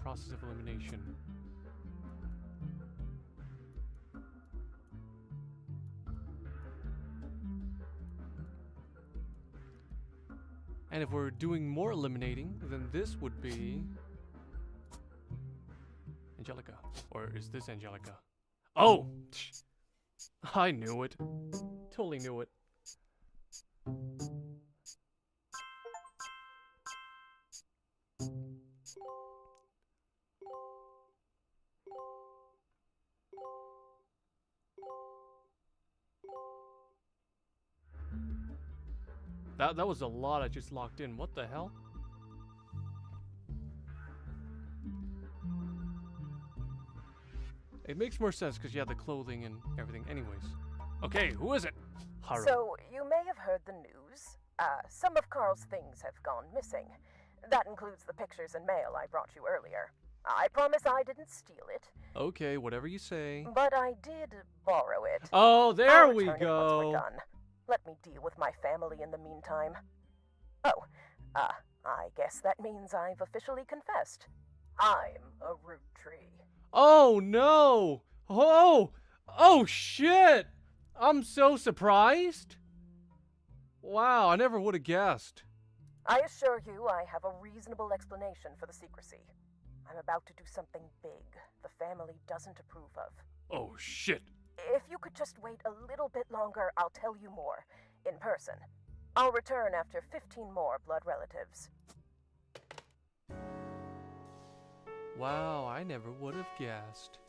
Process of elimination. And if we're doing more eliminating, then this would be Angelica. Or is this Angelica? Oh! I knew it. Totally knew it. That was a lot I just locked in. What the hell? It makes more sense because you have the clothing and everything. Anyways. Okay, who is it? Haru. So, you may have heard the news. Some of Carl's things have gone missing. That includes the pictures and mail I brought you earlier. I promise I didn't steal it. Okay, whatever you say. But I did borrow it. Oh, there I'll we return it go. once we're done. Let me deal with my family in the meantime. Oh, I guess that means I've officially confessed. I'm a root tree. Oh no! Oh shit! I'm so surprised. Wow, I never would have guessed. I assure you I have a reasonable explanation for the secrecy. I'm about to do something big the family doesn't approve of. Oh shit. If you could just wait a little bit longer, I'll tell you more. In person. I'll return after 15 more blood relatives. Wow, I never would have guessed.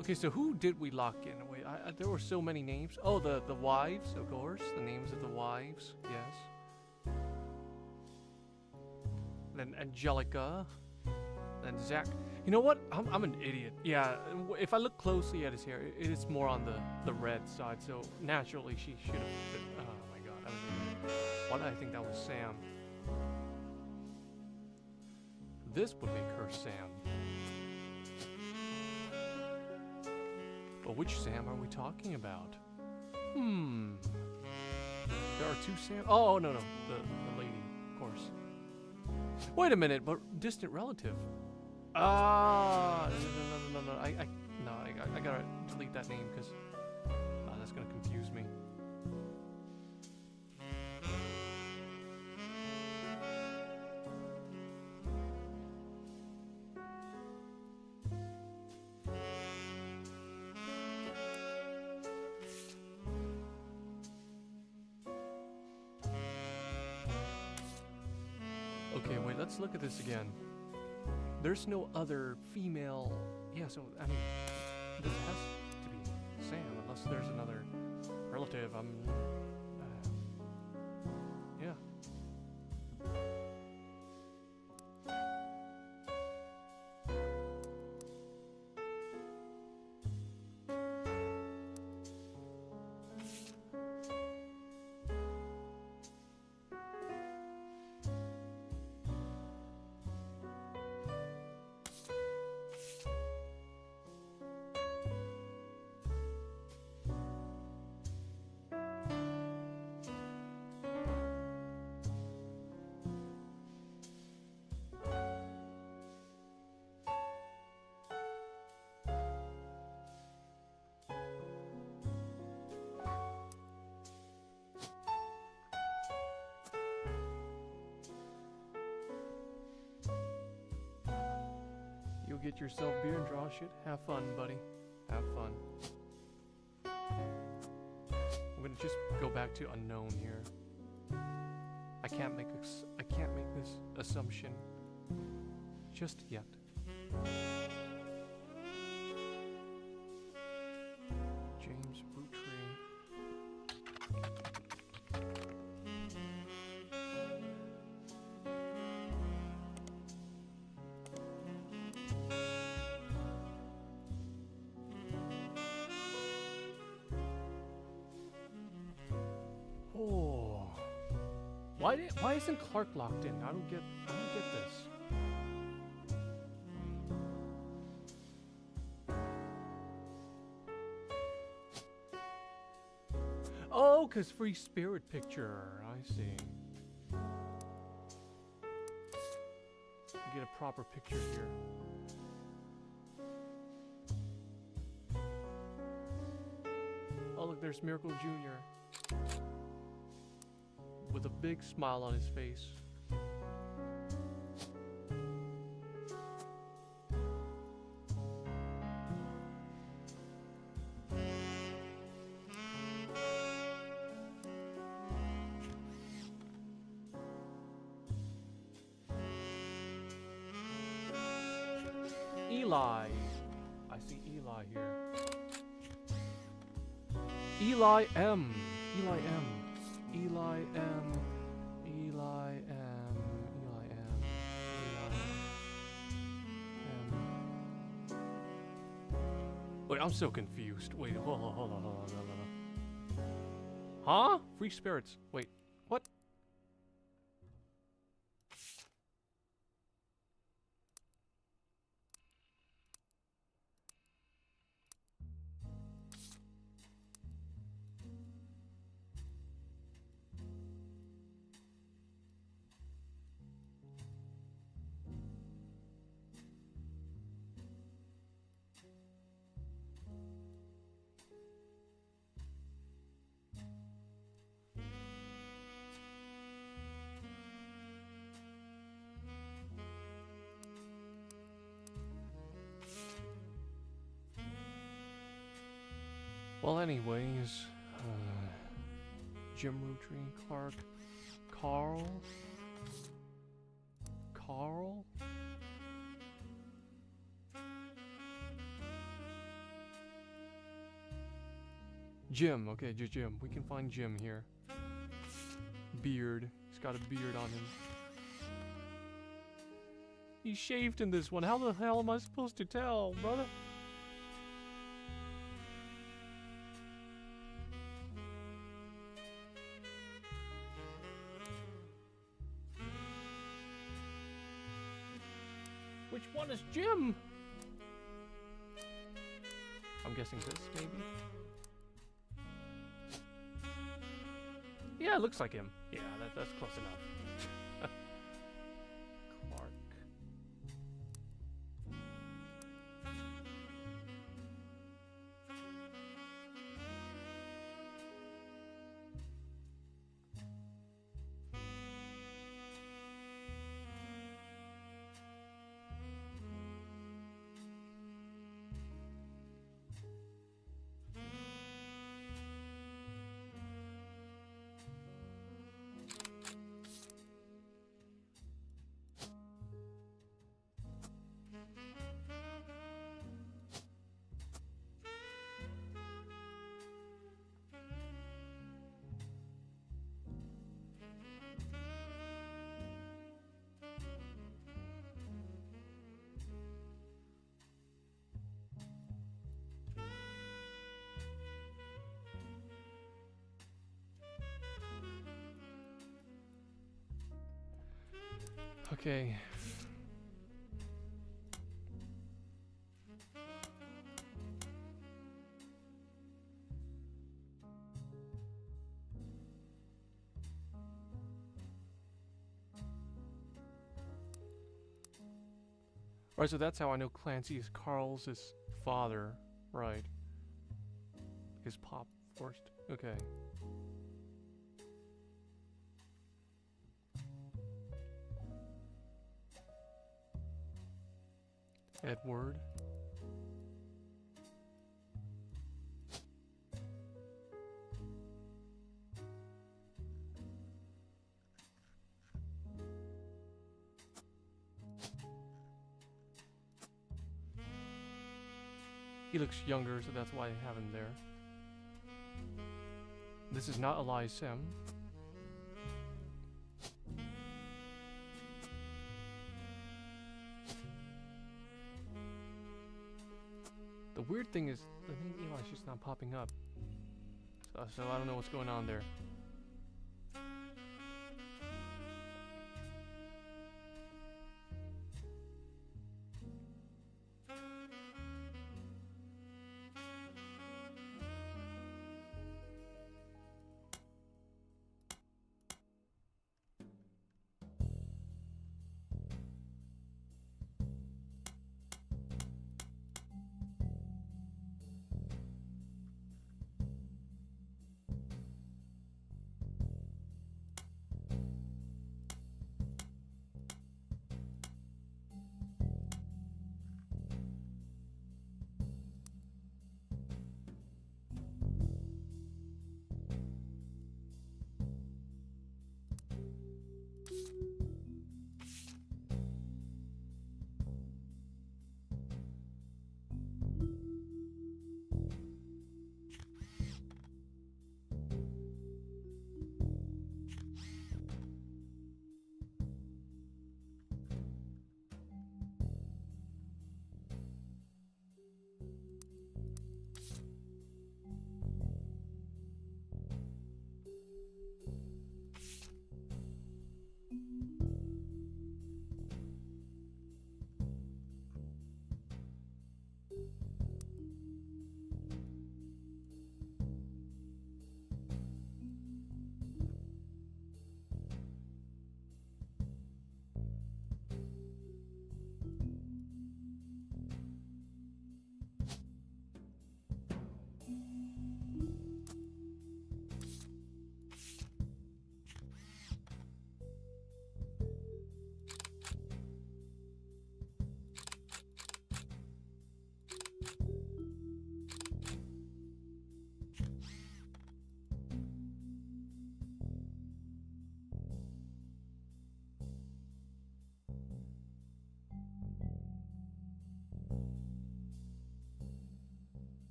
Okay, so who did we lock in? Wait, there were so many names. Oh, the wives, of course. The names of the wives, yes. Then Angelica. Then Zach. You know what? I'm an idiot. Yeah, if I look closely at his hair, it is more on the red side. So naturally, she should have been. Oh my god, I was an idiot. Why did I think that was Sam? This would make her Sam. But which Sam are we talking about? There are 2 Sam. Oh no, the lady, of course. Wait a minute, but distant relative. Ah, no. I gotta delete that name because that's gonna confuse me. Okay, wait, let's look at this again. There's no other female... Yeah, so, I mean, this has to be Sam, unless there's another relative. Yeah. You'll get yourself beer and draw shit. Have fun, buddy. Have fun. I'm gonna just go back to unknown here. I can't make this assumption just yet. James Boutry. Oh, why isn't Clark locked in? I don't get this. Oh, 'cause free spirit picture. I see. Get a proper picture here. Oh, look, there's Miracle Jr. with a big smile on his face. Eli. I see Eli here. Eli M. Eli M. Eli M. Eli M. Eli M. Eli M. Wait, I'm so confused. Wait, hold on. Huh? Free spirits. Wait, what? Well, anyways, Jim Rootry, Clark, Carl, Jim. Okay, Jim. We can find Jim here. Beard. He's got a beard on him. He's shaved in this one. How the hell am I supposed to tell, brother? Which one is Jim? I'm guessing this, maybe? Yeah, it looks like him. Yeah, that's close enough. Clark. Okay. Right, so that's how I know Clancy is Carl's father. Right. His pop first. Okay. Edward. He looks younger, so that's why I have him there. This is not Eli Sim. The weird thing is, the name Eli's just not popping up. So I don't know what's going on there.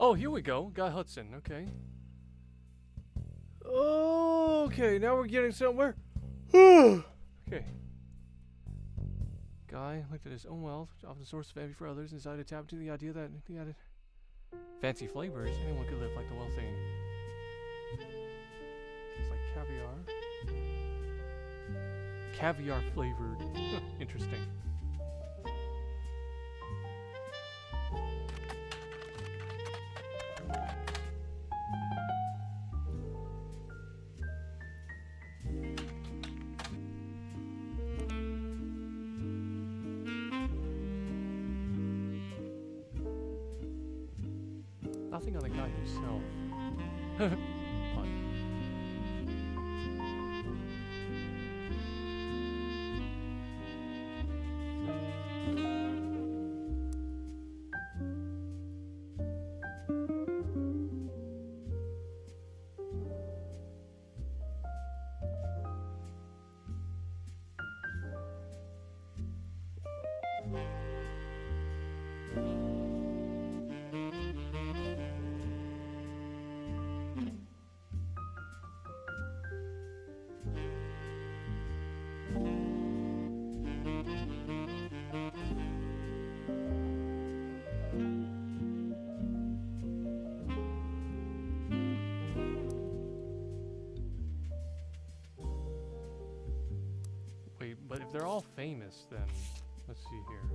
Oh, here we go. Guy Hudson. Okay. Okay, now we're getting somewhere. Okay. Guy looked at his own wealth, which often a source of envy for others, and decided to tap into the idea that he added fancy flavors. Anyone could live like the wealthy. It's like caviar. caviar flavored. Interesting. Nothing on the guy himself. Pun. Wait, but if they're all famous, then let's see here.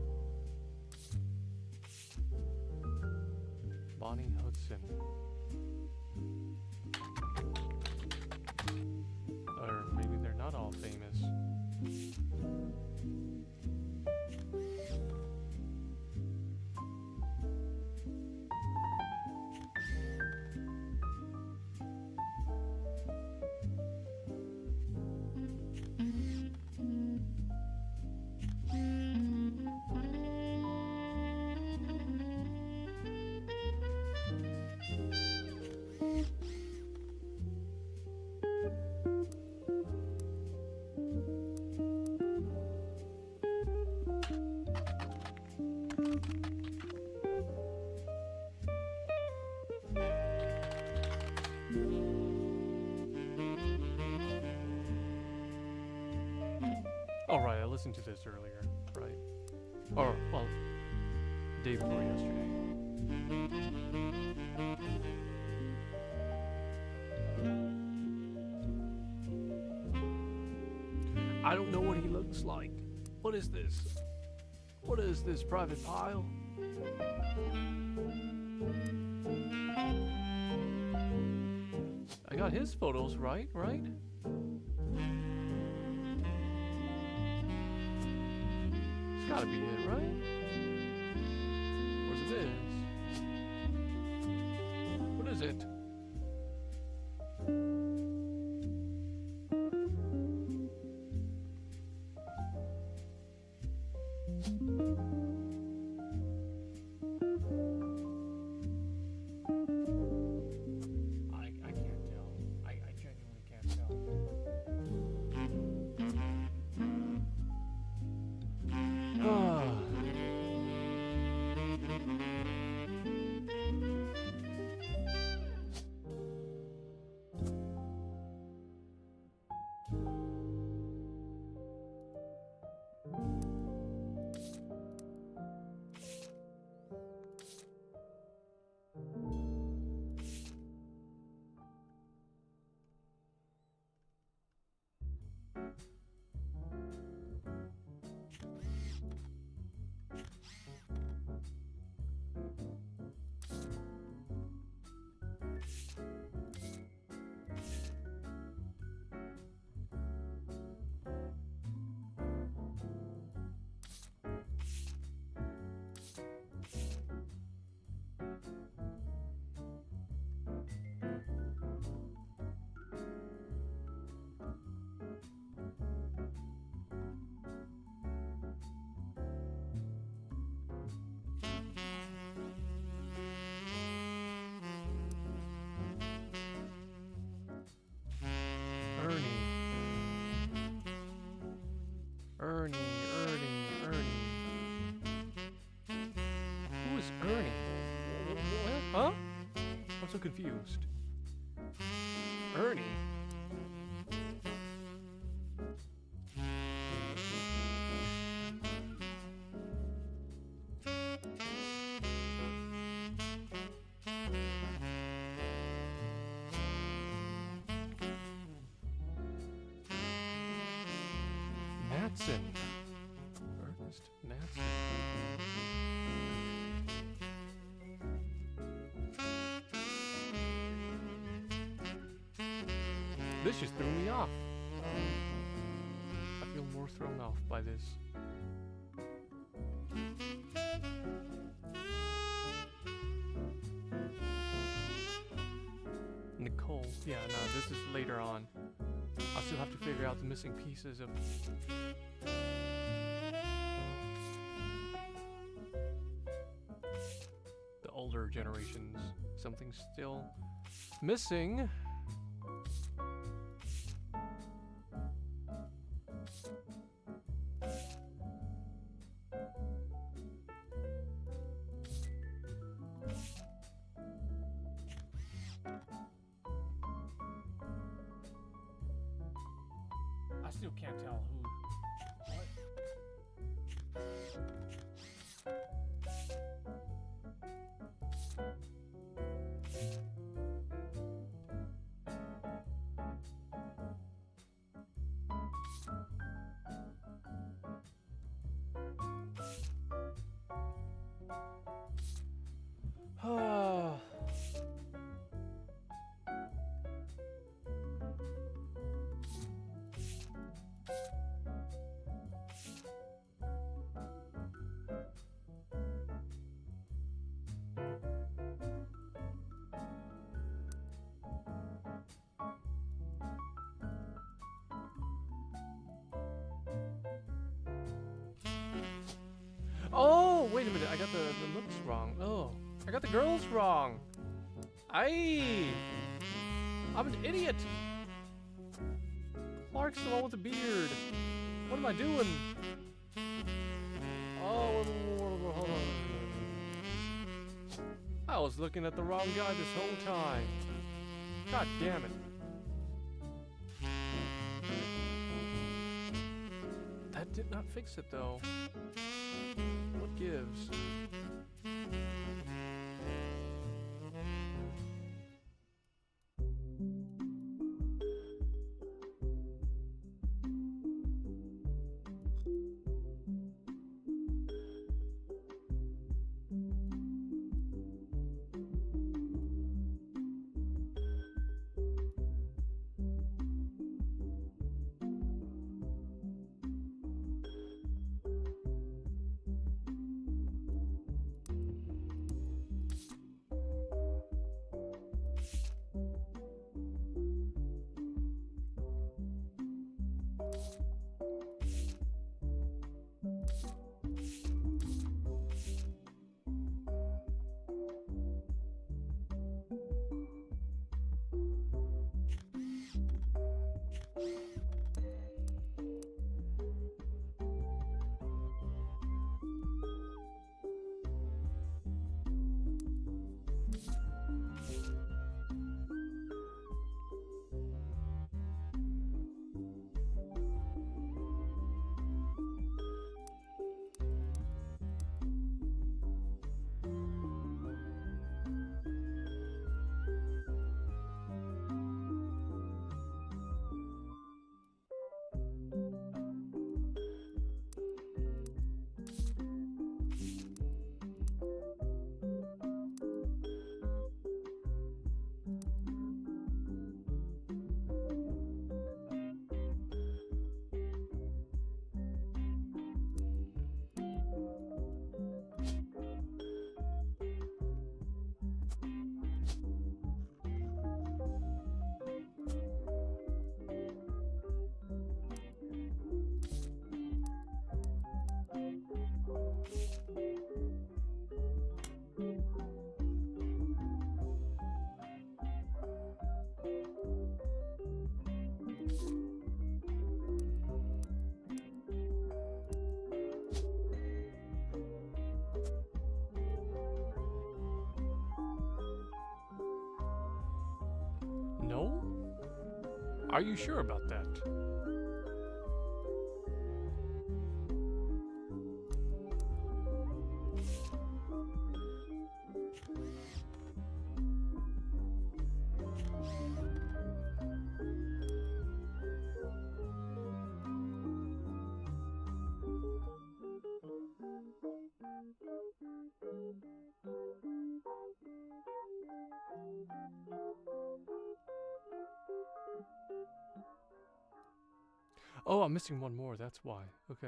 Bonnie Hudson. Or maybe they're not all famous. Oh, right, I listened to this earlier, right? Or, well, day before yesterday. I don't know what he looks like. What is this? What is this, Private Pile? I got his photos, right? It's gotta be it, right? Where's this? What is it? I can't tell. I genuinely can't tell. Ernie. Who is Ernie? What? Huh? I'm so confused. Ernie? Natson. Ernest Natson. This just threw me off. I feel more thrown off by this. Nicole. Yeah, no, this is later on. I still have to figure out the missing pieces of... the older generations. Something's still missing. I still can't tell who. Ah. Oh, wait a minute. I got the looks wrong. Oh, I got the girls wrong. I'm an idiot. Clark's the one with the beard. What am I doing? Oh, hold on. I was looking at the wrong guy this whole time. God damn it. That did not fix it though. What gives? No? Are you sure about that? Oh, I'm missing one more. That's why. Okay.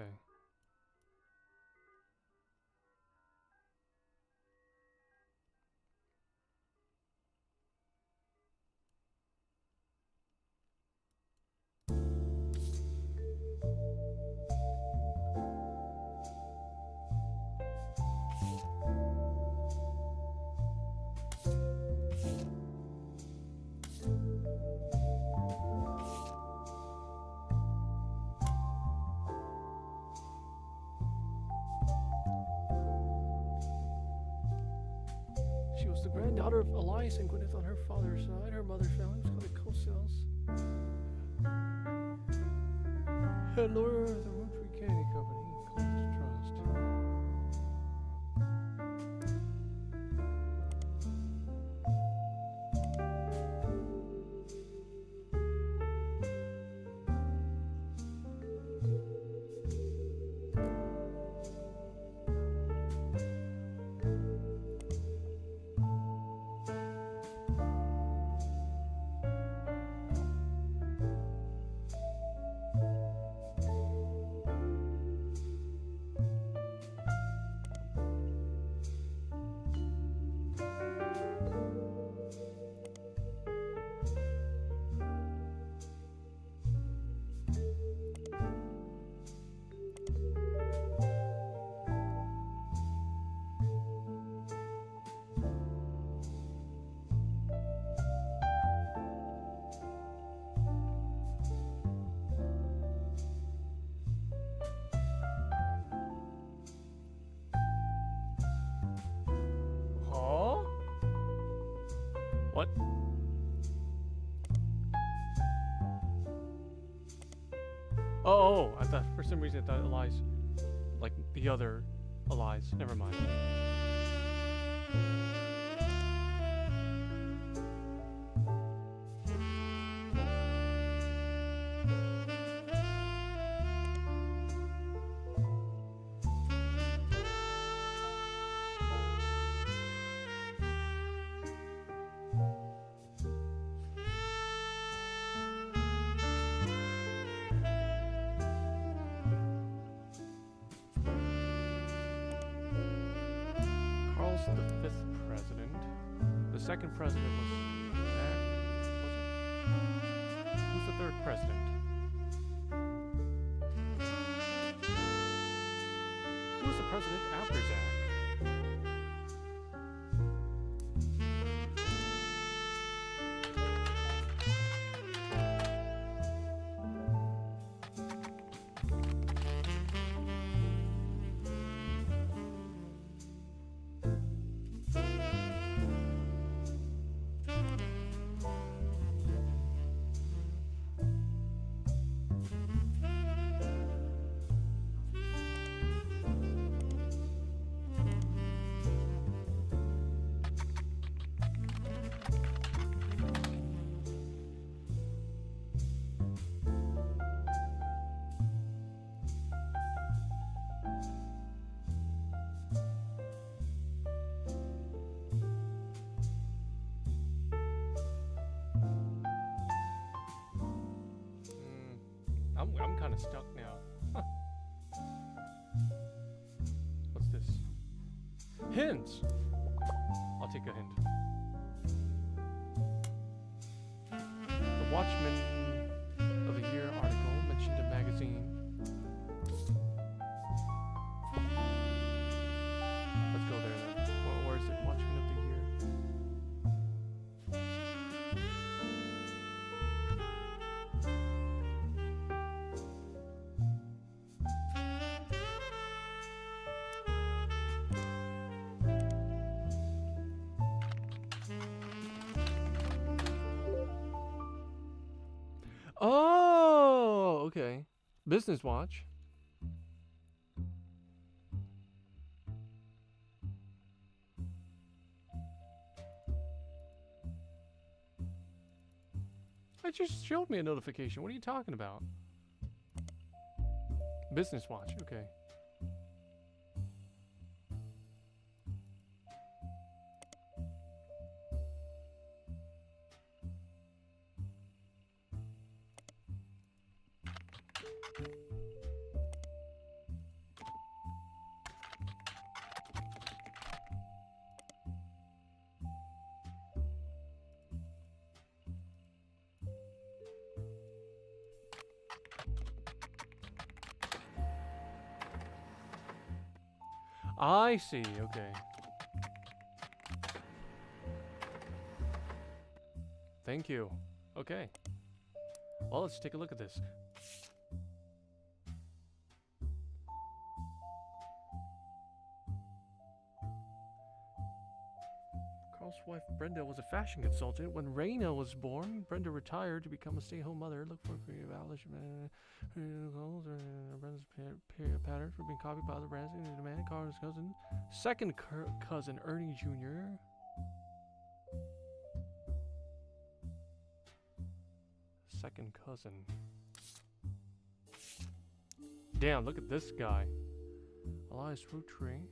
She was the granddaughter of Elias and Gwyneth on her father's side. Her mother's family was called the Cosels. Head lawyer of the Rotary Candy Company. Closed trust. Huh? What? Oh, I thought for some reason I thought Elias, like the other Elias. Never mind. Carl's the 5th president. The 2nd president was Zach. Was it? Who's the 3rd president? Who was the president after Zach? I'm kind of stuck now. Huh. What's this? Hints! I'll take a hint. The Watchman of the Year article mentioned a magazine. Let's go there then. Where is it? Watchman of the Year. Oh, okay. Business Watch. It just showed me a notification. What are you talking about? Business Watch, okay. I see, okay. Thank you. Okay. Well, let's take a look at this. Carl's wife Brenda was a fashion consultant. When Raina was born, Brenda retired to become a stay-at-home mother. Look for creative outlets. Brenda's patterns were being copied by other brands. And demanded Carl's cousin, second cousin Ernie Jr. Second cousin. Damn, look at this guy. Elias Fruit Tree.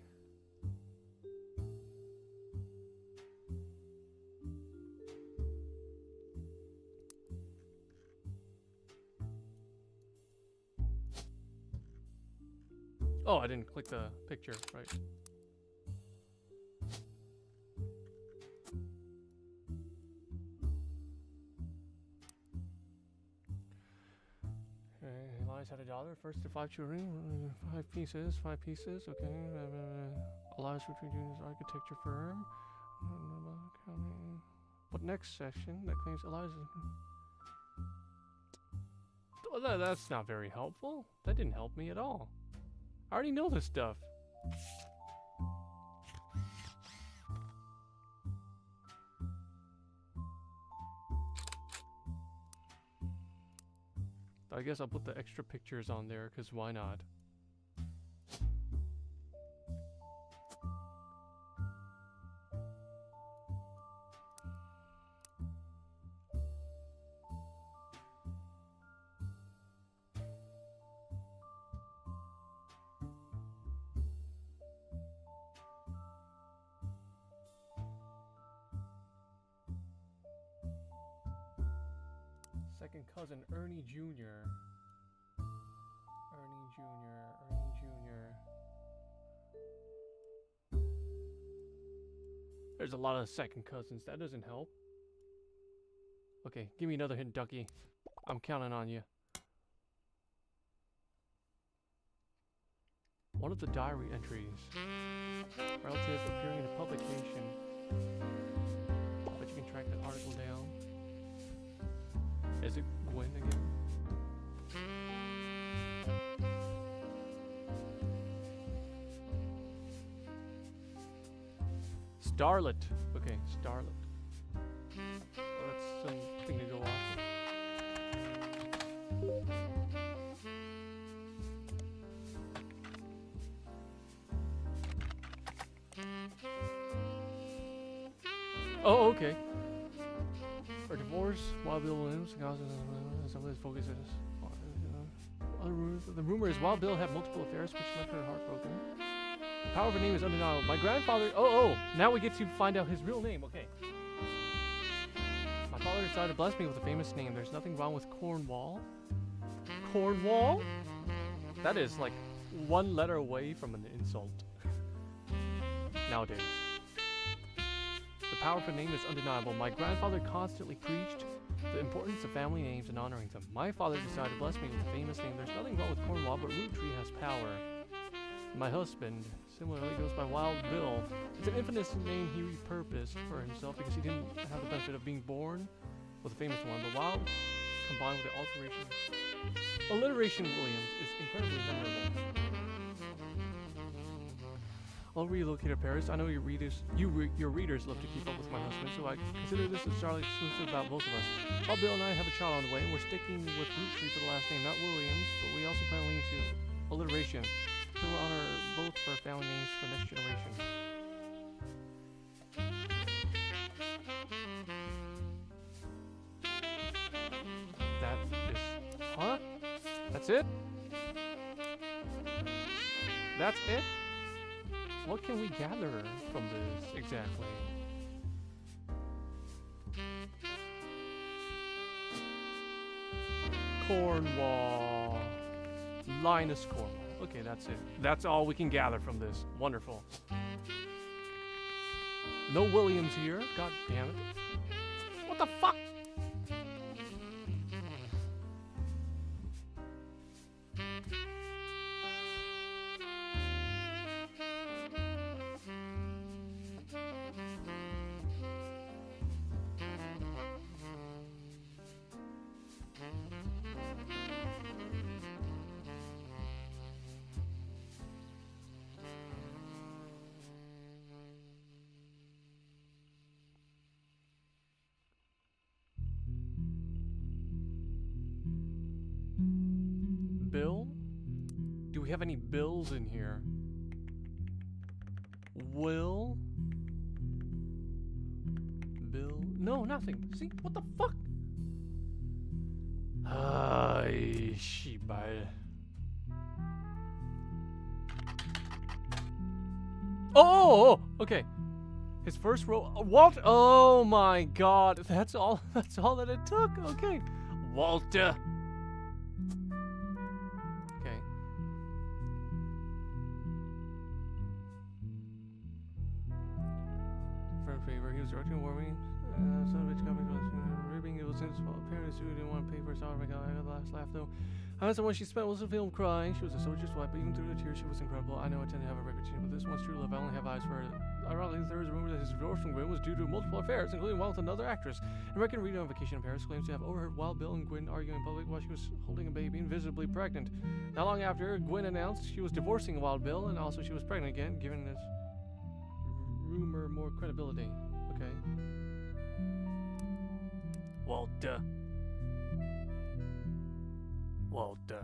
Oh, I didn't click the picture, right. Elias had a daughter, first to 5 children, 5 pieces, okay. Elias Fruit Jr.'s architecture firm. What next section that claims Elias is... Oh, that's not very helpful. That didn't help me at all. I already know this stuff. I guess I'll put the extra pictures on there, because why not? Second cousin Ernie Jr. Ernie Jr. There's a lot of second cousins. That doesn't help. Okay, give me another hint, Ducky. I'm counting on you. One of the diary entries. Relative appearing in a publication. But you can track that article down. Is it Gwen again? Starlet. Okay, Starlet. Well, that's something to go off of. Oh, okay. For divorce, Wild Bill Williams, some of his focus is the rumor is Wild Bill had multiple affairs, which left her heartbroken. The power of her name is undeniable. My grandfather. Oh, now we get to find out his real name. Okay. My father decided to bless me with a famous name. There's nothing wrong with Cornwall. Cornwall? That is like one letter away from an insult. Nowadays. The power of her name is undeniable. My grandfather constantly preached the importance of family names and honoring them. My father decided to bless me with a famous name. There's nothing wrong with Cornwall, but Root Tree has power. My husband similarly goes by Wild Bill. It's an infamous name he repurposed for himself because he didn't have the benefit of being born with a famous one. But Wild, combined with the alliteration Williams, is incredibly memorable. I'll relocate to Paris. I know your readers love to keep up with my husband, so I consider this entirely exclusive about both of us. Wild Bill and I have a child on the way, and we're sticking with Root Tree for the last name, not Williams, but we also plan to lean to alliteration. So we'll honor both of our family names for the next generation. That is... Huh? That's it? That's it? What can we gather from this exactly? Cornwall. Linus Cornwall. Okay, that's it. That's all we can gather from this. Wonderful. No Williams here. God damn it. What the fuck? Bill? Do we have any bills in here? Will? Bill? No, nothing. See? What the fuck? Ay, shibal. Oh, okay. His first roll. Walt. Oh my God. That's all. That's all that it took. Okay. Walter. Okay. For favor, he was directing war meetings. Some of which companies was ripping. It was since apparently Sue didn't want to pay for his salary. I got the last laugh though. That's the one she spent was the film crying. She was a soldier's wife, but even through the tears, she was incredible. I know I tend to have a reputation, but this one's true love. I only have eyes for her. Ironically, there is a rumor that his divorce from Gwen was due to multiple affairs, including one with another actress. An American reader on vacation in Paris claims to have overheard Wild Bill and Gwen arguing in public while she was holding a baby and visibly pregnant. Not long after, Gwen announced she was divorcing Wild Bill, and also she was pregnant again, giving this rumor more credibility. Okay. Walter. Walter.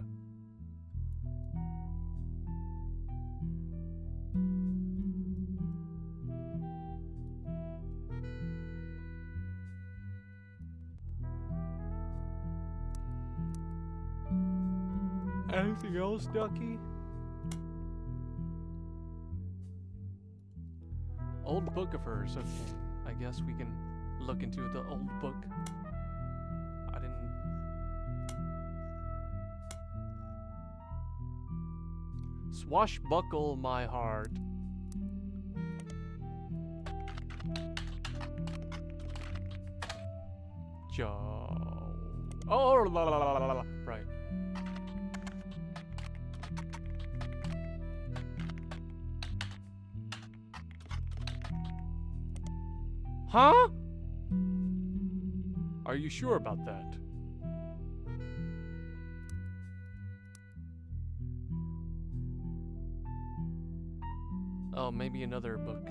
Anything else, Ducky? Old book of hers. Okay, I guess we can look into the old book. I didn't. Swashbuckle my heart. Joe. Oh, la, la, la, la, la. Right. Huh? Are you sure about that? Oh, maybe another book.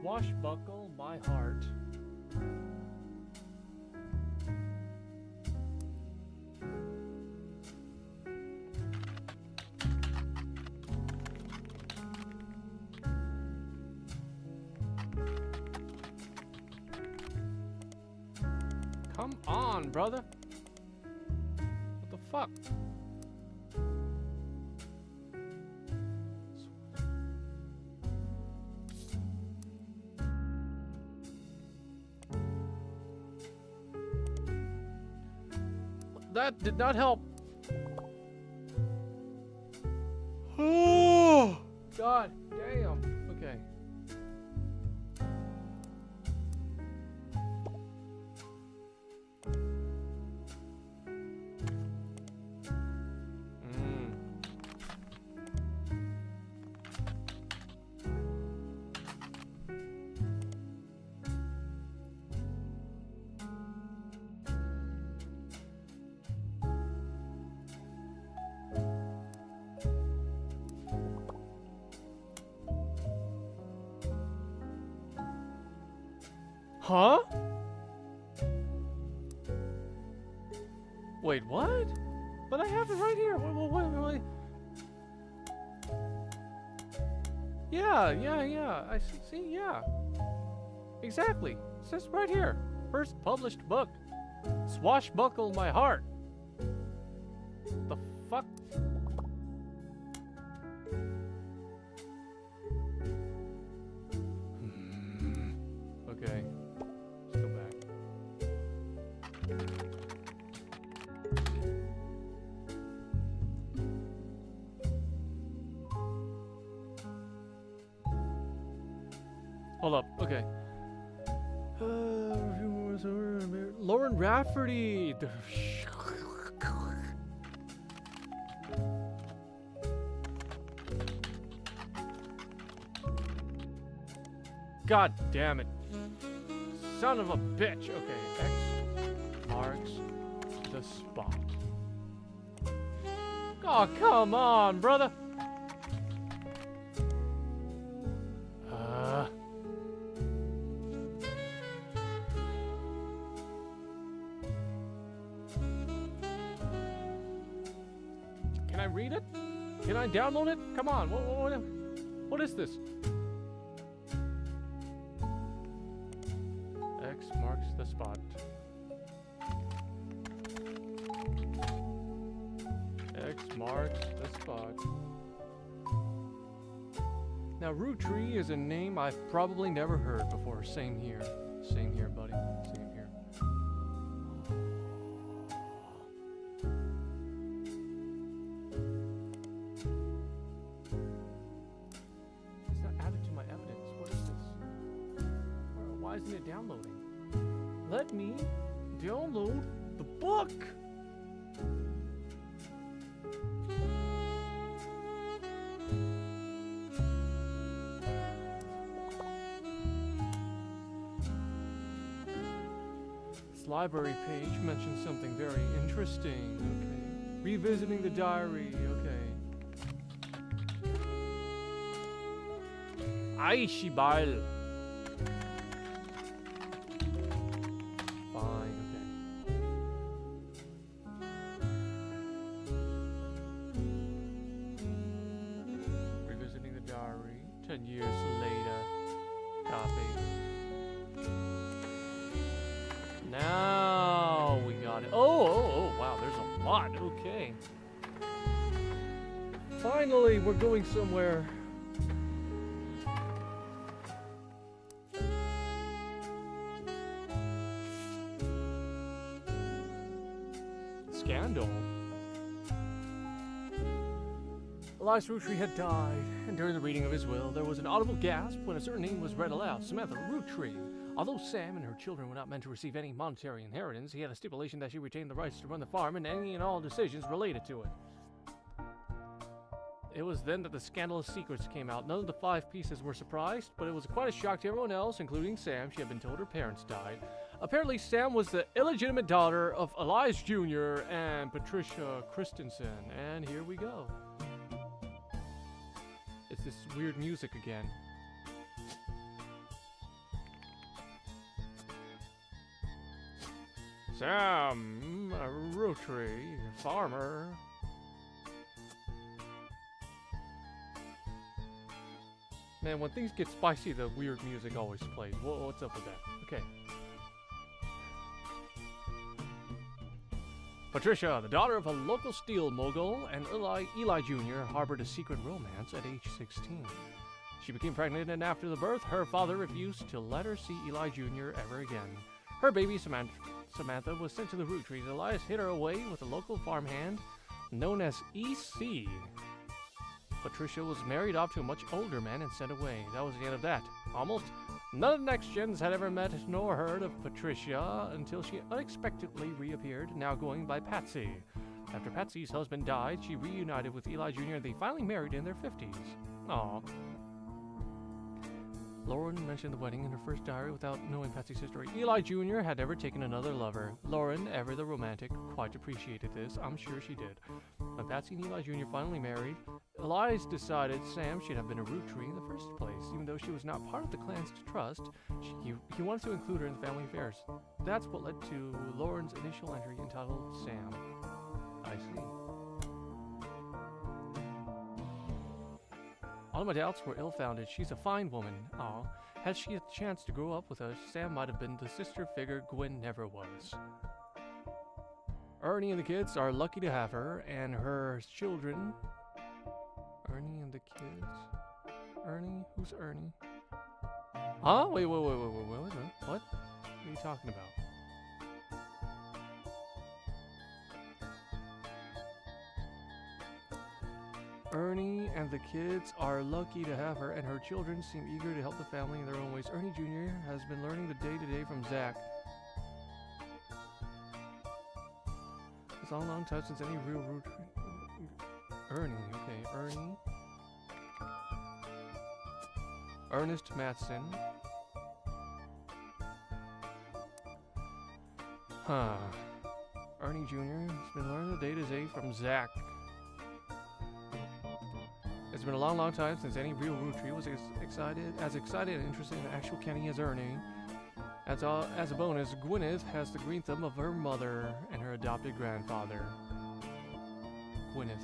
Swashbuckle my heart. Come on, brother. What the fuck? That did not help. Oh, God damn. Okay. Huh? Wait, what? But I have it right here. Wait. Yeah. I see, yeah. Exactly. It says right here. First published book. Swashbuckle my heart. The fuck? Okay. Let's go back. Hold up. Okay. Lauren Rafferty. God damn it. Son of a bitch. Okay, X marks the spot. Oh, come on, brother. Can I read it? Can I download it? Come on. What is this? X marks the spot. X marks the spot. Now, Root Tree is a name I've probably never heard before. Same here. Same here, buddy. Same here. It's not added to my evidence. What is this? Why isn't it downloading? Let me download the book! This library page mentions something very interesting. Okay. Revisiting the diary. Okay. Aishibal. Revisiting the diary. 10 years later. Copy. Now we got it. Oh, wow, there's a lot. Okay. Finally, we're going somewhere. Scandal. Elias Roottree had died, and during the reading of his will, there was an audible gasp when a certain name was read aloud: Samantha Roottree. Although Sam and her children were not meant to receive any monetary inheritance, he had a stipulation that she retain the rights to run the farm and any and all decisions related to it. It was then that the scandalous secrets came out. None of the 5 pieces were surprised, but it was quite a shock to everyone else, including Sam. She had been told her parents died. Apparently, Sam was the illegitimate daughter of Elias Jr. and Patricia Christensen. And here we go. It's this weird music again. Sam Roottree, farmer. Man, when things get spicy, the weird music always plays. What's up with that? Okay. Patricia, the daughter of a local steel mogul, and Eli Jr. harbored a secret romance at age 16. She became pregnant, and after the birth, her father refused to let her see Eli Jr. ever again. Her baby, Samantha, was sent to the Root Tree. Elias hid her away with a local farmhand known as E.C. Patricia was married off to a much older man and sent away. That was the end of that. Almost none of the next gens had ever met nor heard of Patricia until she unexpectedly reappeared, now going by Patsy. After Patsy's husband died, she reunited with Eli Jr. and they finally married in their 50s. Aww. Lauren mentioned the wedding in her first diary without knowing Patsy's history. Eli Jr. had never taken another lover. Lauren, ever the romantic, quite appreciated this. I'm sure she did. When Patsy and Eli Jr. finally married, Elias decided Sam should have been a Root Tree in the first place. Even though she was not part of the clan's trust, he wanted to include her in the family affairs. That's what led to Lauren's initial entry entitled Sam. I see. All of my doubts were ill-founded. She's a fine woman. Aw. Had she had the chance to grow up with us, Sam might have been the sister figure Gwen never was. Ernie and the kids are lucky to have her, and her children... Ernie and the kids? Ernie? Who's Ernie? Huh? Wait. What? What are you talking about? Ernie and the kids are lucky to have her, and her children seem eager to help the family in their own ways. Ernie Jr. has been learning the day-to-day from Zach. It's a long time since any real root... Ernie, okay, Ernie. Ernest Matson. Huh. Ernie Jr. has been learning the day-to-day from Zach. It's been a long time since any real root tree was as excited and interested in actual candy as Ernie. As a bonus, Gwyneth has the green thumb of her mother and her adopted grandfather. Gwyneth.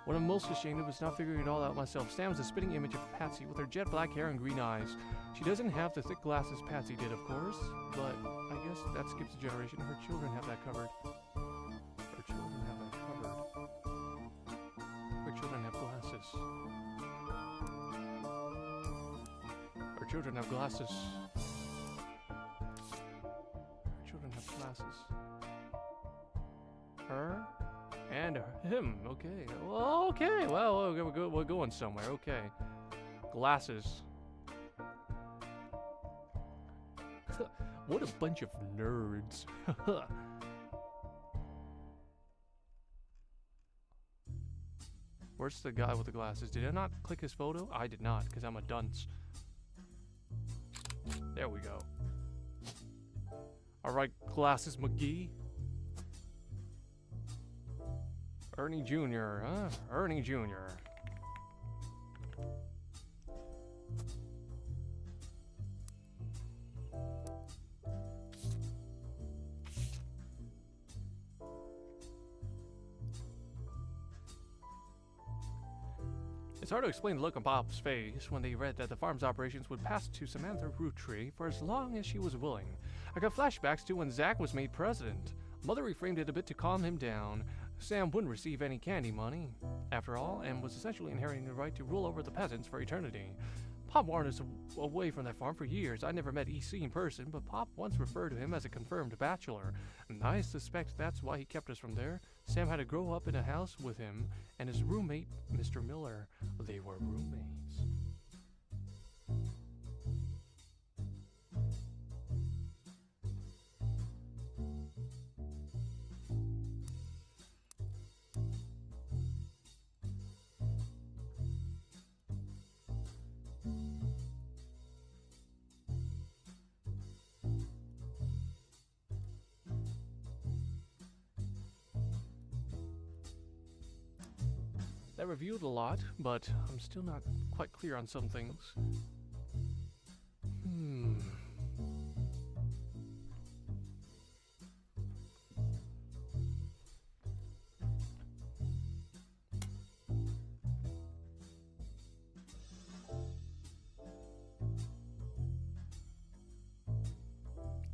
What I'm most ashamed of is not figuring it all out myself. Sam's a spitting image of Patsy with her jet black hair and green eyes. She doesn't have the thick glasses Patsy did, of course, but I guess that skips a generation. Her children have that covered. Her children have glasses. Her children have glasses. Her children have glasses. Her? And him, okay. Well, okay, well, we're going somewhere, okay. Glasses. What a bunch of nerds. Where's the guy with the glasses? Did I not click his photo? I did not, because I'm a dunce. There we go. Alright, Glasses McGee. Ernie Jr., huh? Ernie Jr. It's hard to explain the look on Bob's face when they read that the farm's operations would pass to Samantha Roottree for as long as she was willing. I got flashbacks to when Zach was made president. Mother reframed it a bit to calm him down. Sam wouldn't receive any candy money, after all, and was essentially inheriting the right to rule over the peasants for eternity. Pop warned us away from that farm for years. I never met EC in person, but Pop once referred to him as a confirmed bachelor, and I suspect that's why he kept us from there. Sam had to grow up in a house with him and his roommate, Mr. Miller. They were roommates. That revealed a lot, but I'm still not quite clear on some things.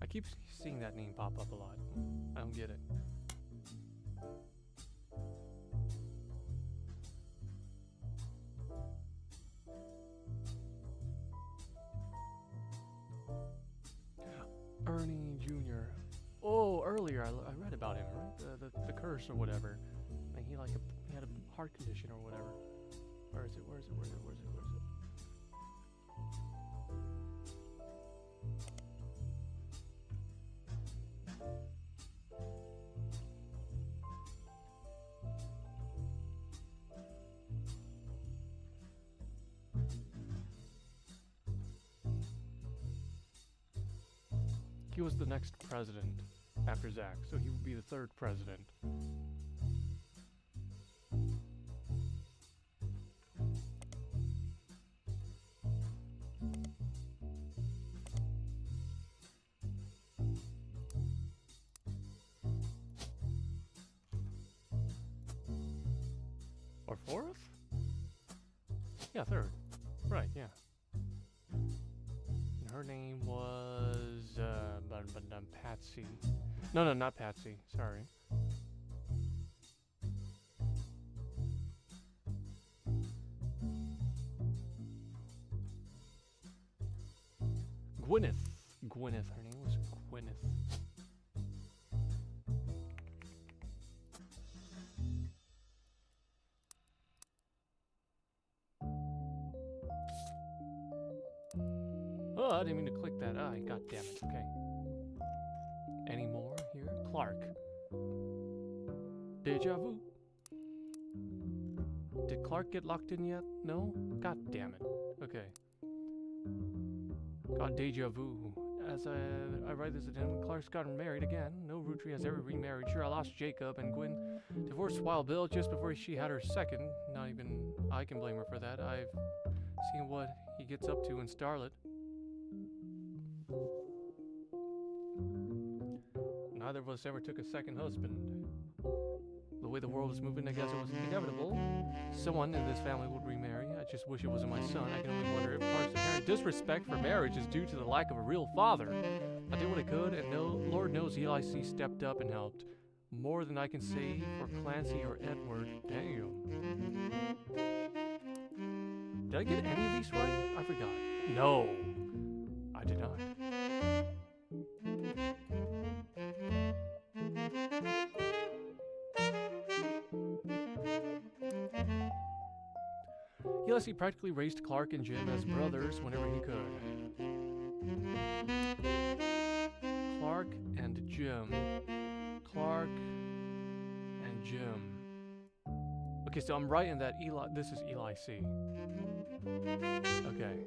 I keep seeing that name pop up a lot. I don't get it. Ernie Jr. Oh, earlier I read about him, right? The curse or whatever. And he had a heart condition or whatever. Where is it? He was the next president after Zach, so he would be the third president. Or fourth? Yeah, third. Right, yeah. And her name was Patsy. No, not Patsy. Sorry. Gwyneth. Gwyneth. Her name was Gwyneth. Oh, I didn't mean to click that. Ah, god damn it. Okay. Any more here? Clark. Deja vu. Did Clark get locked in yet? No? God damn it. Okay. God, deja vu. As I write this addendum, Clark's gotten married again. No Rutri has ever remarried. Sure, I lost Jacob, and Gwen divorced Wild Bill just before she had her second. Not even I can blame her for that. I've seen what he gets up to in Starlet. Neither of us ever took a second husband. The way the world is moving, I guess it was inevitable. Someone in this family would remarry. I just wish it wasn't my son. I can only wonder if Clark's apparent disrespect for marriage is due to the lack of a real father. I did what I could, and Lord knows Eli C. stepped up and helped. More than I can say for Clancy or Edward. Damn. Did I get any of these right? I forgot. No, I did not. He practically raised Clark and Jim as brothers whenever he could. Clark and Jim. Clark and Jim. Okay, so I'm right in that this is Eli C. Okay.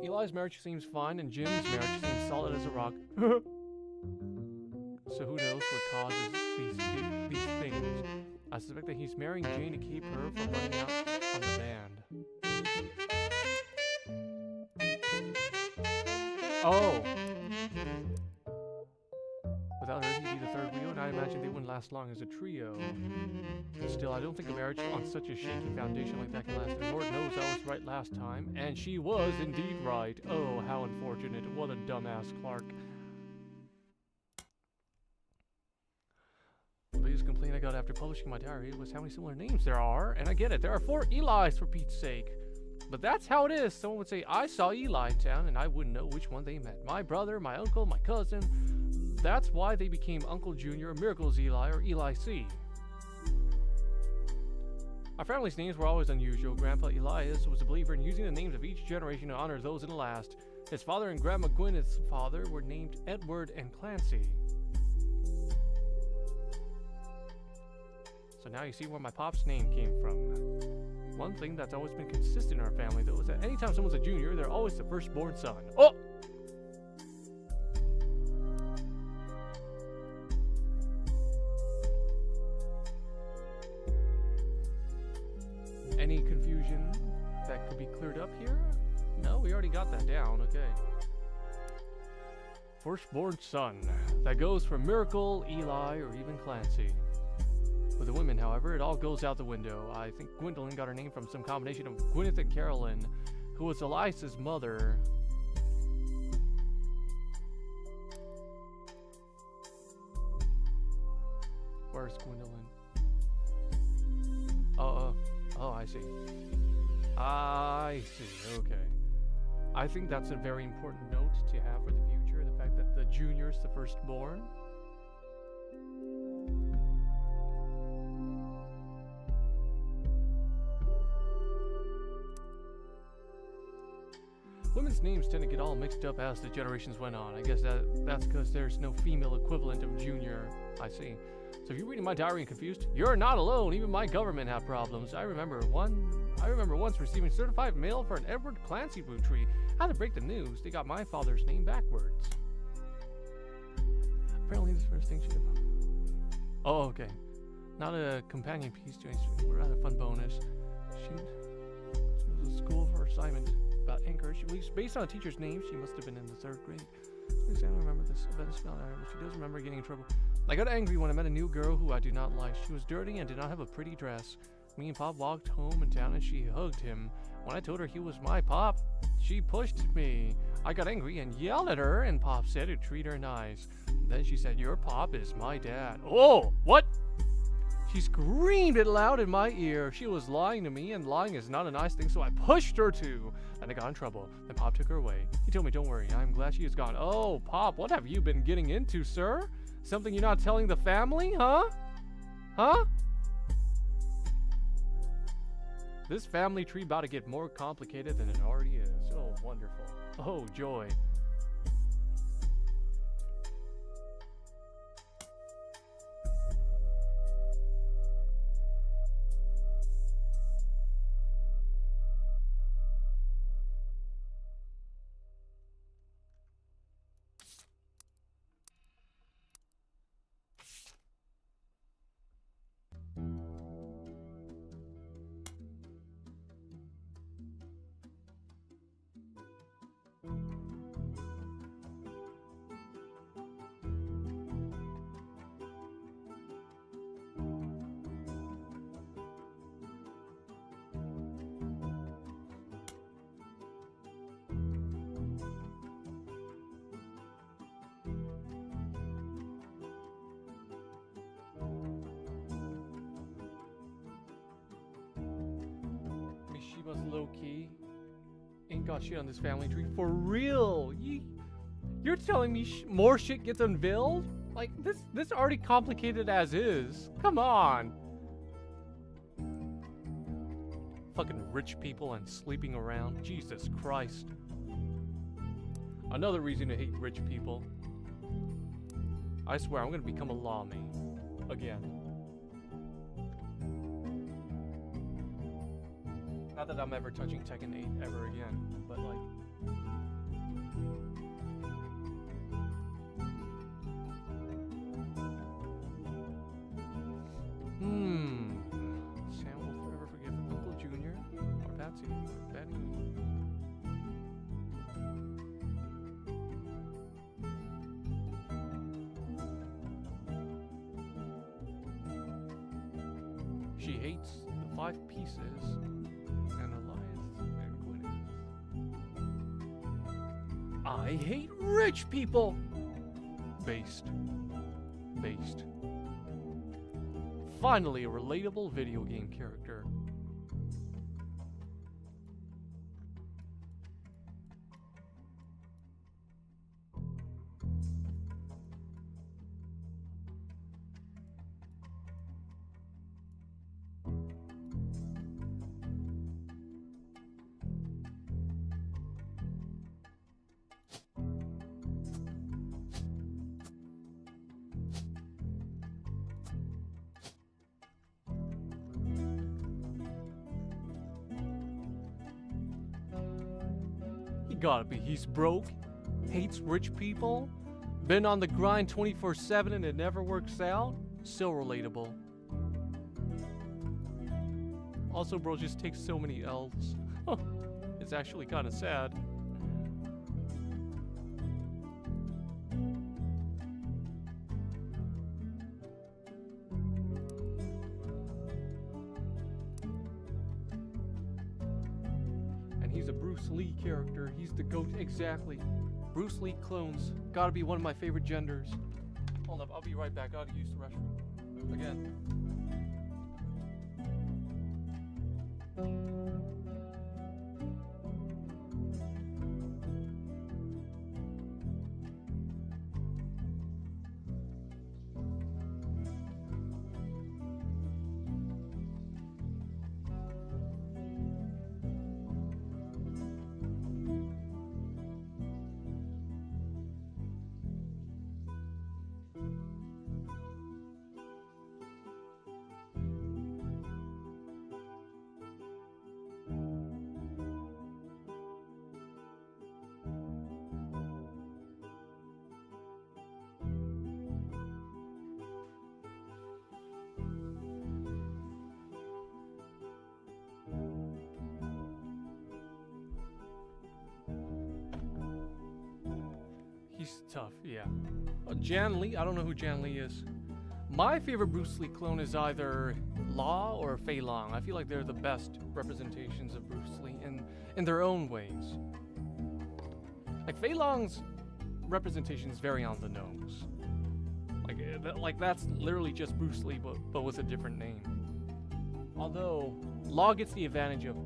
Eli's marriage seems fine, and Jim's marriage seems solid as a rock. So who knows what causes these things. I suspect that he's marrying Jane to keep her from running out on the band. Oh! Without her, he'd be the third wheel, and I imagine they wouldn't last long as a trio. Still, I don't think a marriage on such a shaky foundation like that can last, and Lord knows I was right last time, and she was indeed right. Oh, how unfortunate. What a dumbass Clark. The biggest complaint I got after publishing my diary was how many similar names there are, and I get it, there are 4 Elis for Pete's sake. But that's how it is. Someone would say, I saw Eli in town, and I wouldn't know which one they meant. My brother, my uncle, my cousin. That's why they became Uncle Junior, Miracles Eli, or Eli C. Our family's names were always unusual. Grandpa Elias was a believer in using the names of each generation to honor those in the last. His father and Grandma Gwyneth's father were named Edward and Clancy. So now you see where my pop's name came from. One thing that's always been consistent in our family, though, is that anytime someone's a junior, they're always the firstborn son. Oh! Any confusion that could be cleared up here? No, we already got that down. Okay. Firstborn son. That goes for Miracle, Eli, or even Clancy. With the women, however, it all goes out the window. I think Gwendolyn got her name from some combination of Gwyneth and Carolyn, who was Elias's mother. Where's Gwendolyn? Oh, I see. I see, okay. I think that's a very important note to have for the future, the fact that the junior's the firstborn. Women's names tend to get all mixed up as the generations went on. I guess that's because there's no female equivalent of junior. I see. So if you're reading my diary and confused, you're not alone. Even my government had problems. I remember once receiving certified mail for an Edward Clancy boot tree. I had to break the news. They got my father's name backwards. Apparently this first thing should have... Oh, okay. Not a companion piece to anything, but rather a fun bonus. She was a school for assignment about Anchorage. At least based on a teacher's name, she must have been in the 3rd grade. At least I don't remember this event spelling out, but she does remember getting in trouble. I got angry when I met a new girl who I do not like. She was dirty and did not have a pretty dress. Me and Pop walked home in town and she hugged him. When I told her he was my Pop, she pushed me. I got angry and yelled at her, and Pop said to treat her nice. Then she said, "Your Pop is my dad." Oh, what? She screamed it loud in my ear. She was lying to me, and lying is not a nice thing, so I pushed her too. And I got in trouble. Then Pop took her away. He told me, "Don't worry, I'm glad she is gone." Oh, Pop, what have you been getting into, sir? Something you're not telling the family, huh? Huh? This family tree about to get more complicated than it already is. Oh, wonderful. Oh, joy. Mishima's low key. Ain't got shit on this family tree. For real? You're telling me more shit gets unveiled? Like, this already complicated as is. Come on. Fucking rich people and sleeping around. Jesus Christ. Another reason to hate rich people. I swear, I'm gonna become a lawman. Again. Not that I'm ever touching Tekken 8 ever again, but like... Sam will forever forgive Uncle Junior or Patsy for betting me. She hates the 5 pieces and Elias and Gwyneth. I hate rich people! Based. Finally, a relatable video game character. Gotta be, he's broke, hates rich people, been on the grind 24/7 and it never works out. So relatable. Also, bro just takes so many L's. It's actually kind of sad. He's a Bruce Lee character. He's the GOAT. Exactly. Bruce Lee clones. Gotta be one of my favorite genders. Hold up, I'll be right back. Gotta use the restroom. Again. He's tough, yeah. Jan Lee, I don't know who Jan Lee is. My favorite Bruce Lee clone is either Law or Fei Long. I feel like they're the best representations of Bruce Lee in their own ways. Like Fei Long's representation is very on the nose. Like that's literally just Bruce Lee, but with a different name. Although Law gets the advantage of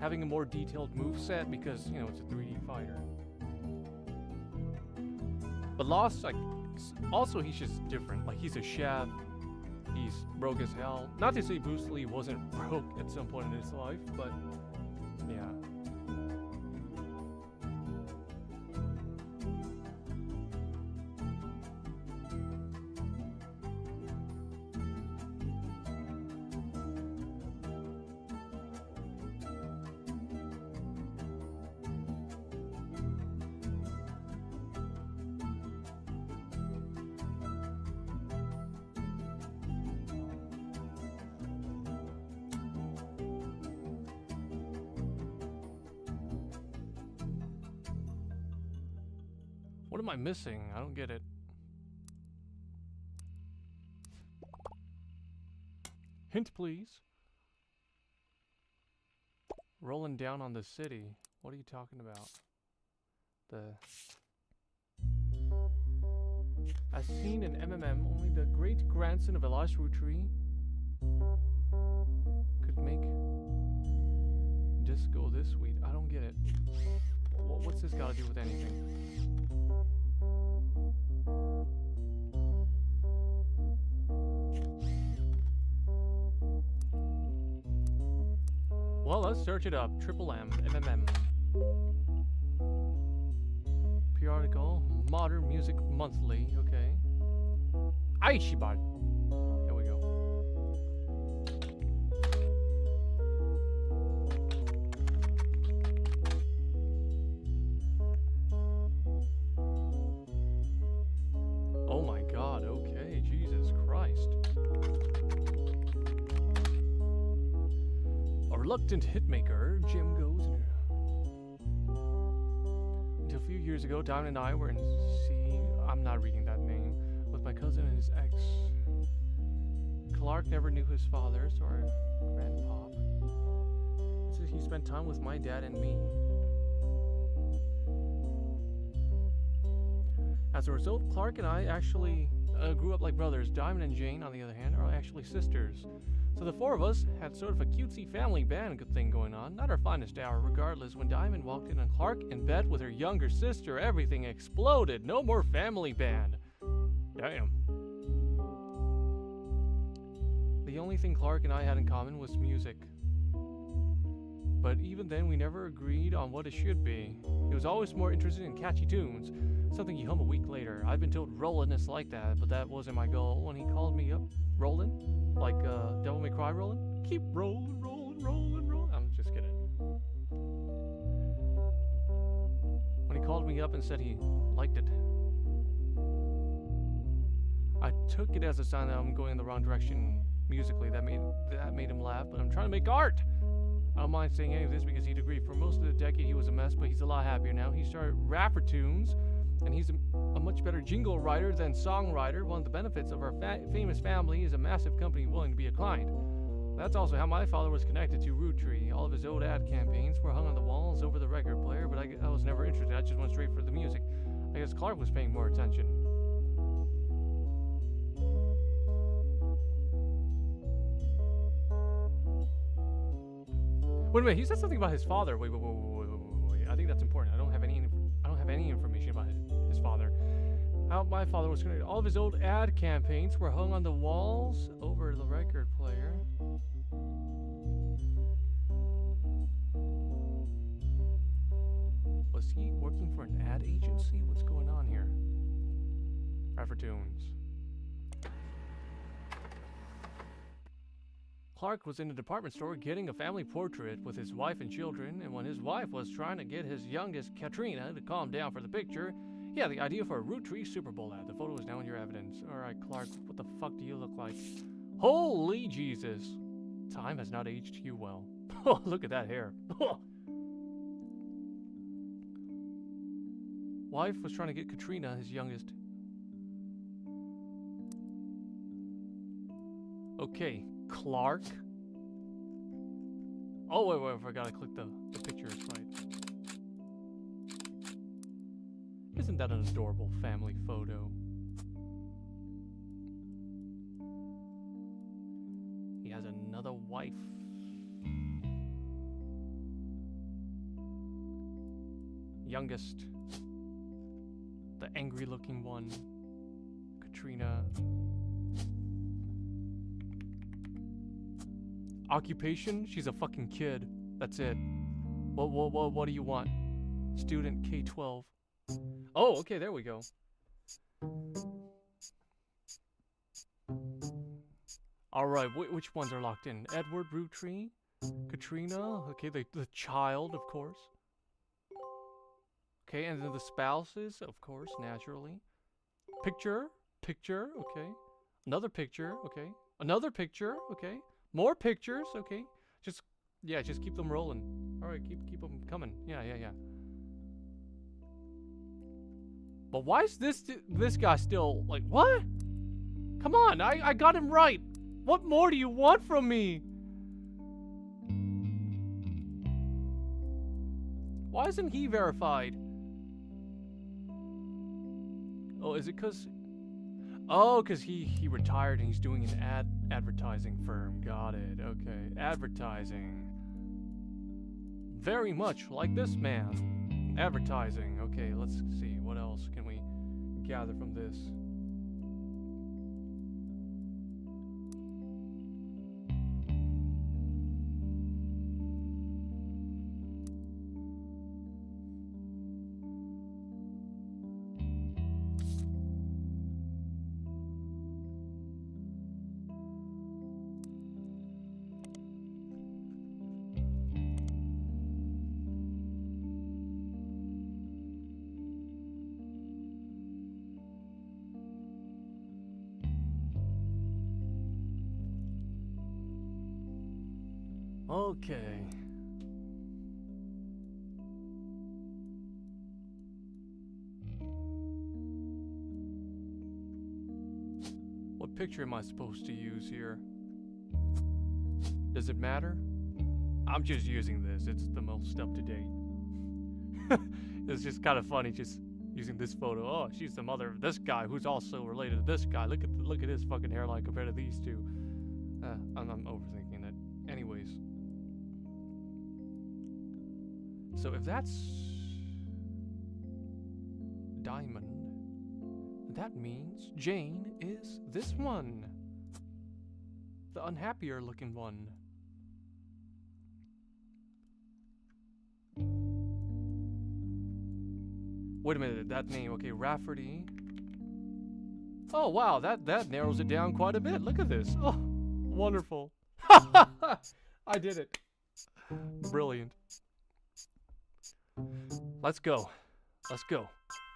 having a more detailed moveset because, you know, it's a 3D fighter. But Law's like, also he's just different. Like he's a chef, he's broke as hell. Not to say Bruce Lee wasn't broke at some point in his life, but yeah. What am I missing? I don't get it. Hint, please. Rolling down on the city. What are you talking about? As seen in MMM, only the great-grandson of Elias Rootry could make disco this sweet. I don't get it. What's this got to do with anything? Well, let's search it up. Triple M, MMM. Periodical, Modern Music Monthly, okay. Aishiban. There we go. Oh my god, okay, Jesus Christ. A reluctant hitmaker, Jim goes. Until a few years ago, Diamond and I were in I'm not reading that name, with my cousin and his ex. Clark never knew his father, so our grandpop. He spent time with my dad and me. As a result, Clark and I actually grew up like brothers. Diamond and Jane, on the other hand, are actually sisters. So the four of us had sort of a cutesy family band thing going on. Not our finest hour, regardless. When Diamond walked in on Clark in bed with her younger sister, everything exploded. No more family band. Damn. The only thing Clark and I had in common was music. But even then, we never agreed on what it should be. He was always more interested in catchy tunes, something you hum a week later. I've been told rollin' is like that, but that wasn't my goal. When he called me up, rollin', like Devil May Cry rollin', keep rollin', rollin', rollin', rollin'. I'm just kidding. When he called me up and said he liked it, I took it as a sign that I'm going in the wrong direction musically. That made him laugh, but I'm trying to make art. I don't mind saying any of this because he'd agree. For most of the decade, he was a mess, but he's a lot happier now. He started rapper tunes, and he's a much better jingle writer than songwriter. One of the benefits of our famous family is a massive company willing to be a client. That's also how my father was connected to Root Tree. All of his old ad campaigns were hung on the walls over the record player, but I was never interested. I just went straight for the music. I guess Clark was paying more attention. Wait a minute, he said something about his father. Wait. I think that's important. I don't have any information about his father. How my father was connected. All of his old ad campaigns were hung on the walls over the record player. Was he working for an ad agency? What's going on here? Rapper tunes. Clark was in a department store getting a family portrait with his wife and children, and when his wife was trying to get his youngest, Katrina, to calm down for the picture, he had the idea for a Root Tree Super Bowl ad. The photo is now in your evidence. Alright, Clark, what the fuck do you look like? Holy Jesus! Time has not aged you well. Oh, look at that hair. Wife was trying to get Katrina, his youngest. Okay, Clark. Oh, wait, I forgot to click the pictures, right. Isn't that an adorable family photo? He has another wife. Youngest. The angry looking one. Katrina. Occupation? She's a fucking kid. That's it. What do you want? Student K-12. Oh, okay, there we go. Alright, which ones are locked in? Edward Roottree? Katrina? Okay, the child, of course. Okay, and then the spouses, of course, naturally. Picture, okay. Another picture, okay. Another picture, okay. More pictures, okay. Just keep them rolling. All right, keep them coming. Yeah. But why is this guy still like what? Come on, I got him right. What more do you want from me? Why isn't he verified? Oh, is it because? Oh, because he retired and he's doing an advertising firm. Got it. Okay. Advertising. Very much like this man. Advertising. Okay, let's see. What else can we gather from this? Okay. What picture am I supposed to use here? Does it matter? I'm just using this. It's the most up to date. It's just kind of funny just using this photo. Oh, she's the mother of this guy who's also related to this guy. Look at his fucking hairline compared to these two. I'm overthinking it. Anyways. So if that's Diamond, that means Jane is this one. The unhappier looking one. Wait a minute, that name, okay, Rafferty. Oh wow, that narrows it down quite a bit. Look at this. Oh, wonderful. I did it. Brilliant. Let's go.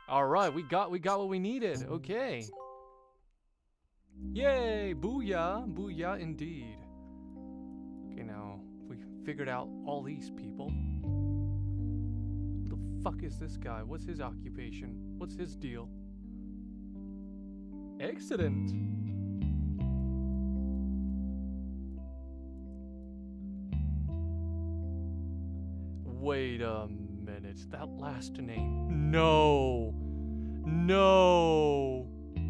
All right, we got what we needed. Okay. Yay! Booyah indeed. Okay, now we figured out all these people. Who the fuck is this guy? What's his occupation? What's his deal? Excellent. Wait a minute. That last name. No.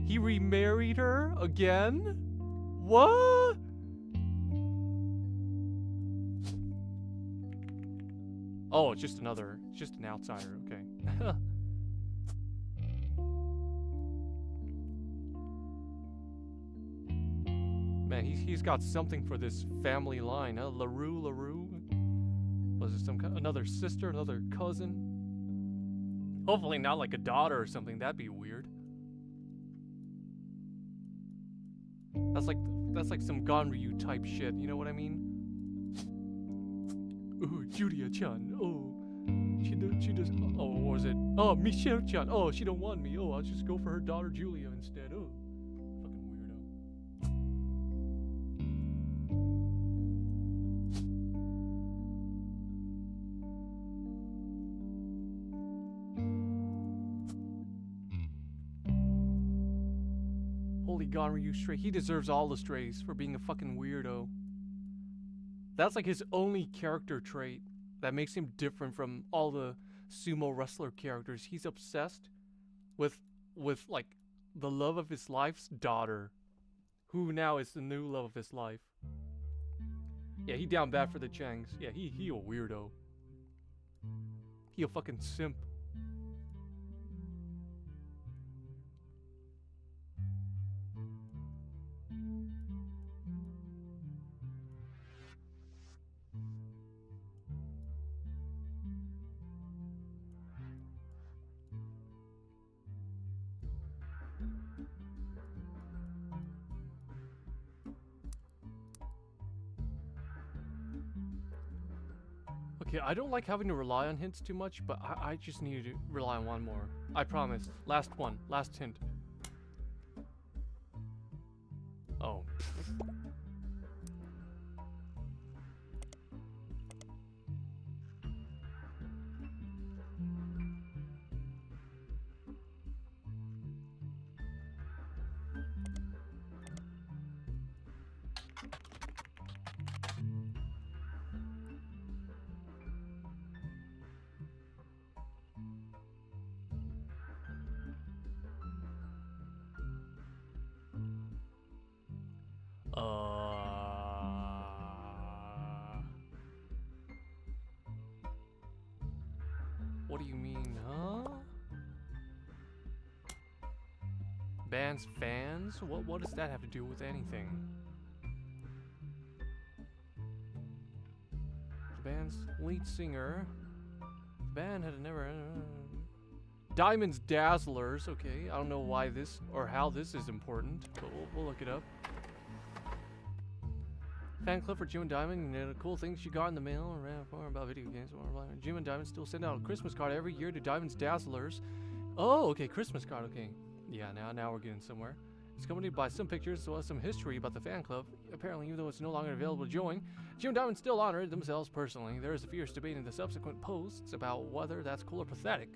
He remarried her again? What? Oh, it's just an outsider. Okay. Man, he's got something for this family line, huh? LaRue. Was it another sister, another cousin? Hopefully not like a daughter or something. That'd be weird. That's like some Ganryu type shit. You know what I mean? Oh, Julia-chan. Oh, she does. Oh, what was it? Oh, Michelle-chan. Oh, she don't want me. Oh, I'll just go for her daughter Julia instead. Oh, fucking weirdo. gone Ryu stray. He deserves all the strays for being a fucking weirdo. That's like his only character trait that makes him different from all the sumo wrestler characters. He's obsessed with like the love of his life's daughter, who now is the new love of his life. Yeah, he down bad for the Changs. Yeah, he a weirdo. He a fucking simp. Okay, I don't like having to rely on hints too much, but I just need to rely on one more. I promise. Last one. Last hint. Oh. What do you mean, huh? Band's fans? What does that have to do with anything? The band's lead singer. The band had never... Diamond's Dazzlers. Okay, I don't know why this or how this is important, but we'll look it up. Fan club for Jim and Diamond, and the cool things she got in the mail and ran for about video games. Jim and Diamond still send out a Christmas card every year to Diamond's Dazzlers. Oh, okay, Christmas card, okay. Yeah, now we're getting somewhere. It's accompanied by some pictures as well as some history about the fan club. Apparently, even though it's no longer available to join, Jim and Diamond still honor themselves personally. There is a fierce debate in the subsequent posts about whether that's cool or pathetic.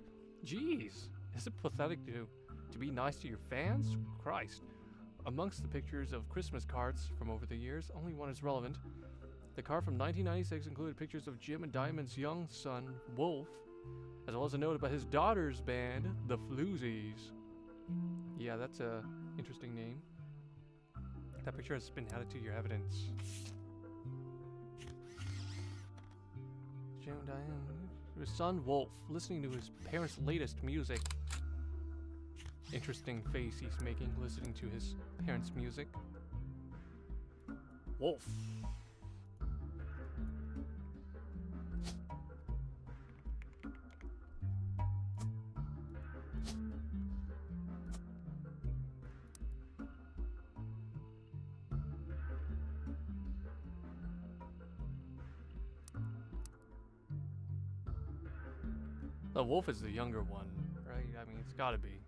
Jeez, is it pathetic to be nice to your fans? Christ. Amongst the pictures of Christmas cards from over the years, only one is relevant. The card from 1996 included pictures of Jim and Diamond's young son, Wolf, as well as a note about his daughter's band, the Floozies. Yeah, that's a interesting name. That picture has been added to your evidence. Jim and Diamond, his son, Wolf, listening to his parents' latest music. Interesting face he's making, listening to his parents' music. Wolf. The Wolf is the younger one, right? I mean, it's gotta be.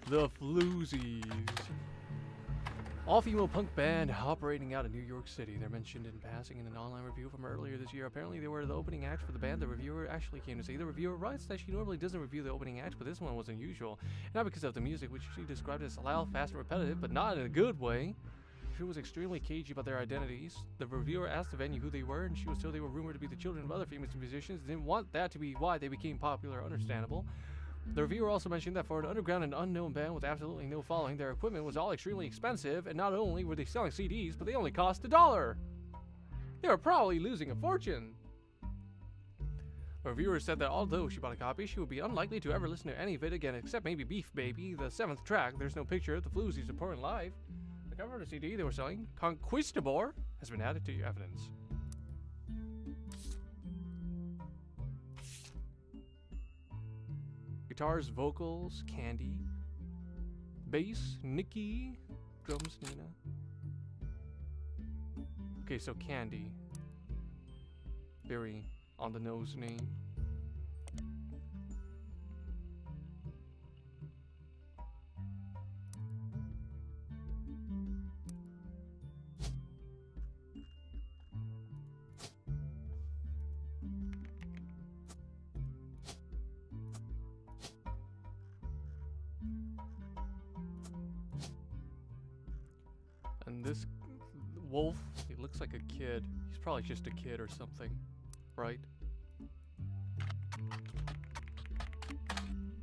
The Floozies. All-female punk band operating out of New York City. They're mentioned in passing in an online review from earlier this year. Apparently they were the opening act for the band the reviewer actually came to see. The reviewer writes that she normally doesn't review the opening act, but this one was unusual. Not because of the music, which she described as loud, fast, and repetitive, but not in a good way. She was extremely cagey about their identities. The reviewer asked the venue who they were, and she was told they were rumored to be the children of other famous musicians. Didn't want that to be why they became popular. Understandable. The reviewer also mentioned that for an underground and unknown band with absolutely no following, their equipment was all extremely expensive, and not only were they selling CDs, but they only cost $1. They were probably losing a fortune. The reviewer said that although she bought a copy, she would be unlikely to ever listen to any of it again, except maybe Beef Baby, the 7th track. There's no picture of the Floozies performing live. The cover of the CD they were selling, Conquistador, has been added to your evidence. Guitars, vocals, Candy. Bass, Nikki. Drums, Nina. Okay, so Candy. Very on the nose name. wolf. He looks like a kid. He's probably just a kid or something, right?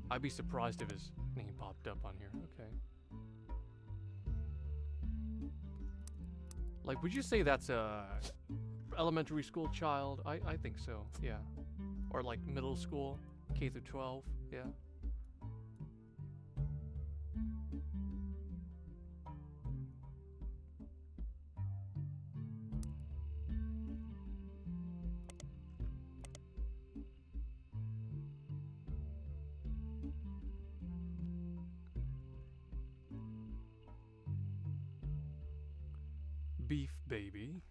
I'd be surprised if his name popped up on here. Okay. Like, would you say that's a elementary school child? I think so, yeah. Or like middle school, K through 12, yeah. Beef baby.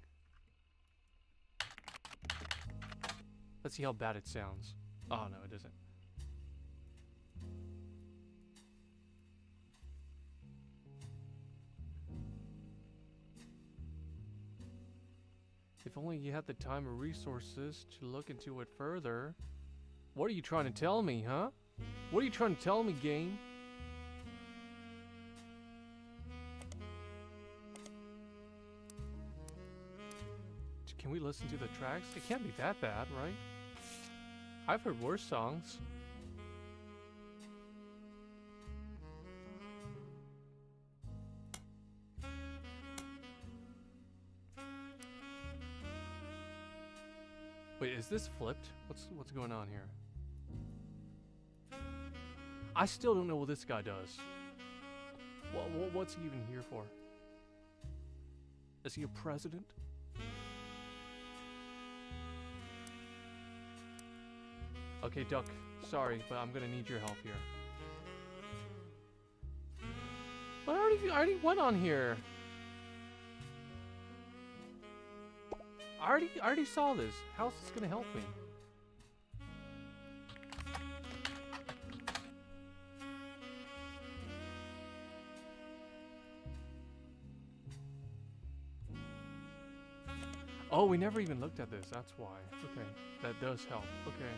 Let's see how bad it sounds. Oh no, it doesn't. If only you had the time or resources to look into it further. What are you trying to tell me, huh? What are you trying to tell me, game? Can we listen to the tracks? It can't be that bad, right? I've heard worse songs. Wait, is this flipped? What's going on here? I still don't know what this guy does. What's he even here for? Is he a president? Okay, Duck, sorry, but I'm gonna need your help here. But I already went on here. I already saw this. How's this gonna help me? Oh, we never even looked at this. That's why. Okay, that does help. Okay.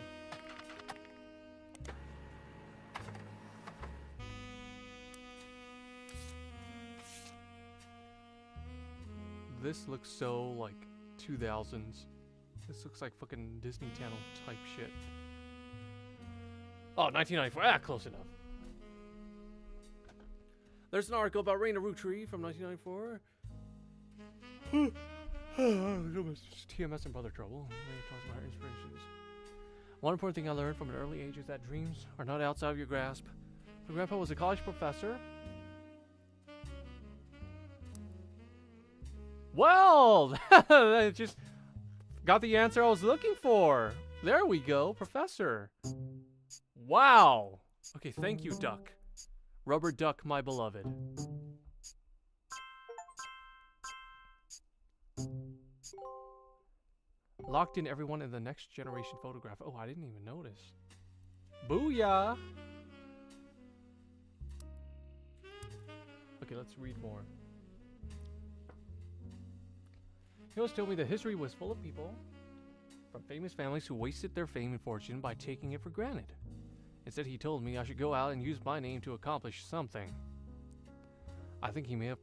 This looks so, like, 2000s. This looks like fucking Disney Channel type shit. Oh, 1994. Ah, close enough. There's an article about Raina Rutri from 1994. TMS and brother trouble. Raina talks about her inspirations. One important thing I learned from an early age is that dreams are not outside of your grasp. My grandpa was a college professor. Well, I just got the answer I was looking for. There we go, Professor. Wow. Okay, thank you, Duck. Rubber Duck, my beloved. Locked in everyone in the next generation photograph. Oh, I didn't even notice. Booyah. Okay, let's read more. He always told me that history was full of people from famous families who wasted their fame and fortune by taking it for granted. Instead, he told me I should go out and use my name to accomplish something. I think he may have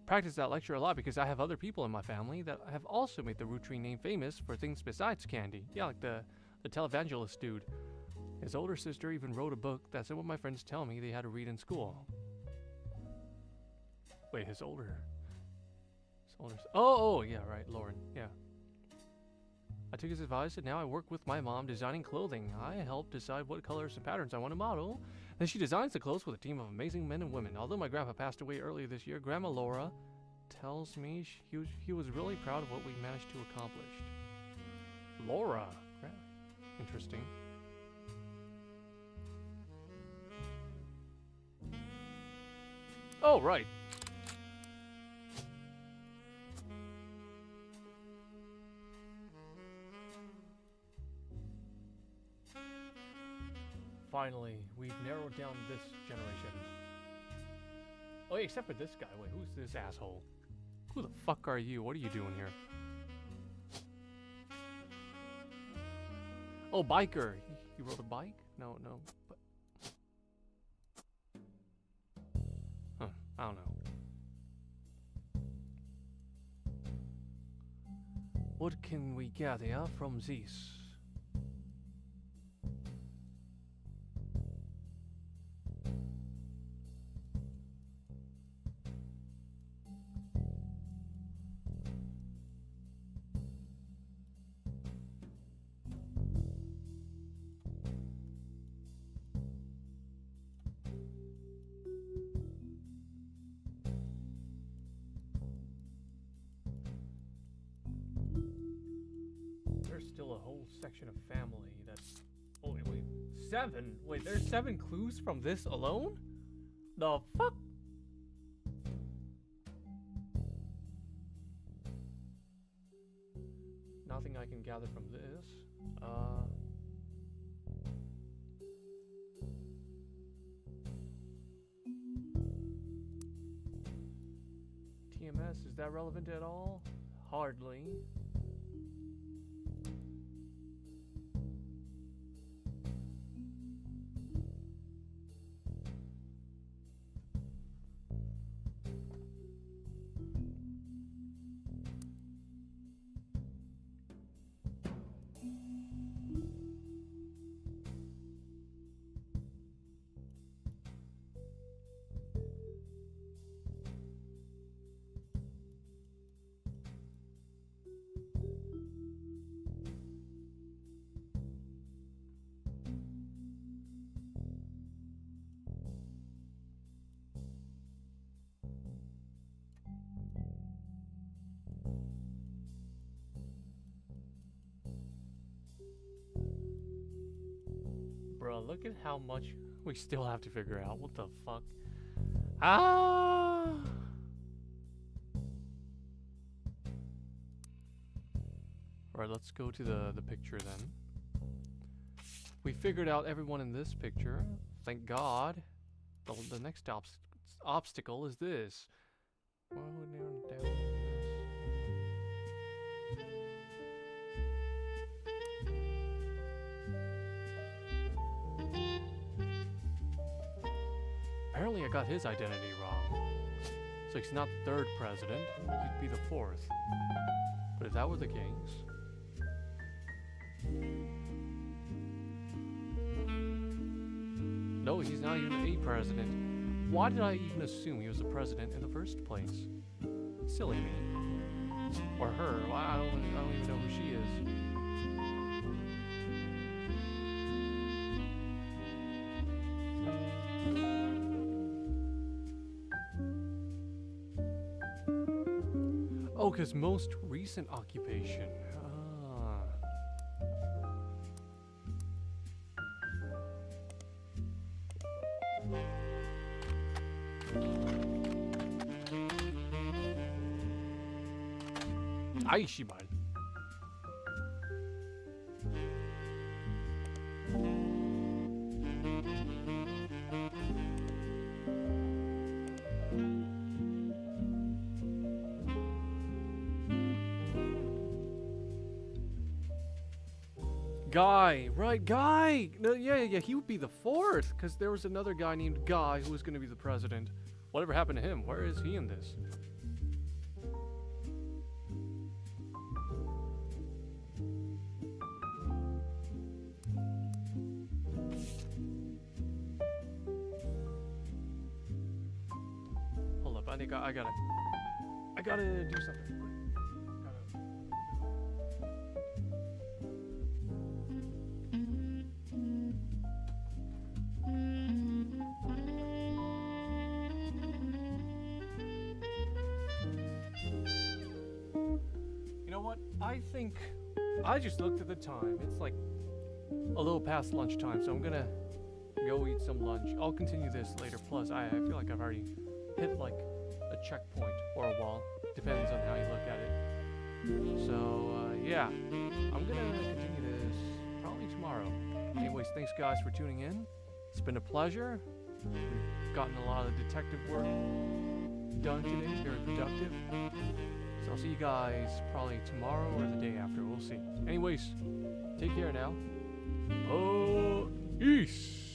practiced that lecture a lot because I have other people in my family that have also made the Rutri name famous for things besides candy. Yeah, like the televangelist dude. His older sister even wrote a book that some of my friends tell me they had to read in school. Wait, his older... Oh, yeah, right, Lauren, yeah. I took his advice and now I work with my mom designing clothing. I help decide what colors and patterns I want to model. Then she designs the clothes with a team of amazing men and women. Although my grandpa passed away earlier this year, Grandma Laura tells me he was really proud of what we managed to accomplish. Laura. Interesting. Oh, right. Finally, we've narrowed down this generation. Oh, yeah, except for this guy. Wait, who's this asshole? Who the fuck are you? What are you doing here? Oh, biker. He rode a bike? No. But... Huh, I don't know. What can we gather from this? There's still a whole section of family that's... Oh, wait. 7? Wait, there's 7 clues from this alone? The fuck? Nothing I can gather from this. TMS, is that relevant at all? Hardly. Bro, look at how much we still have to figure out. What the fuck? Ah! Alright, let's go to the picture then. We figured out everyone in this picture. Thank God. The next obstacle is this. Well, down this. Apparently I got his identity wrong. So he's not the 3rd president, he'd be the 4th. But if that were the case... No, he's not even a president. Why did I even assume he was the president in the first place? Silly me. Or her. Well, I don't even know who she is. Oh, because most recent occupation. Ah. Aishiman. Guy, right? Guy! No, yeah, he would be the 4th, because there was another guy named Guy who was going to be the president. Whatever happened to him? Where is he in this? Hold up, I gotta do something. I think I just looked at the time. It's like a little past lunchtime, so I'm gonna go eat some lunch. I'll continue this later. Plus, I feel like I've already hit like a checkpoint or a wall. Depends on how you look at it. So, yeah, I'm gonna continue this probably tomorrow. Anyways, thanks guys for tuning in. It's been a pleasure. We've gotten a lot of detective work done today. Very productive. So I'll see you guys probably tomorrow or the day after. We'll see. Anyways, take care now. Peace.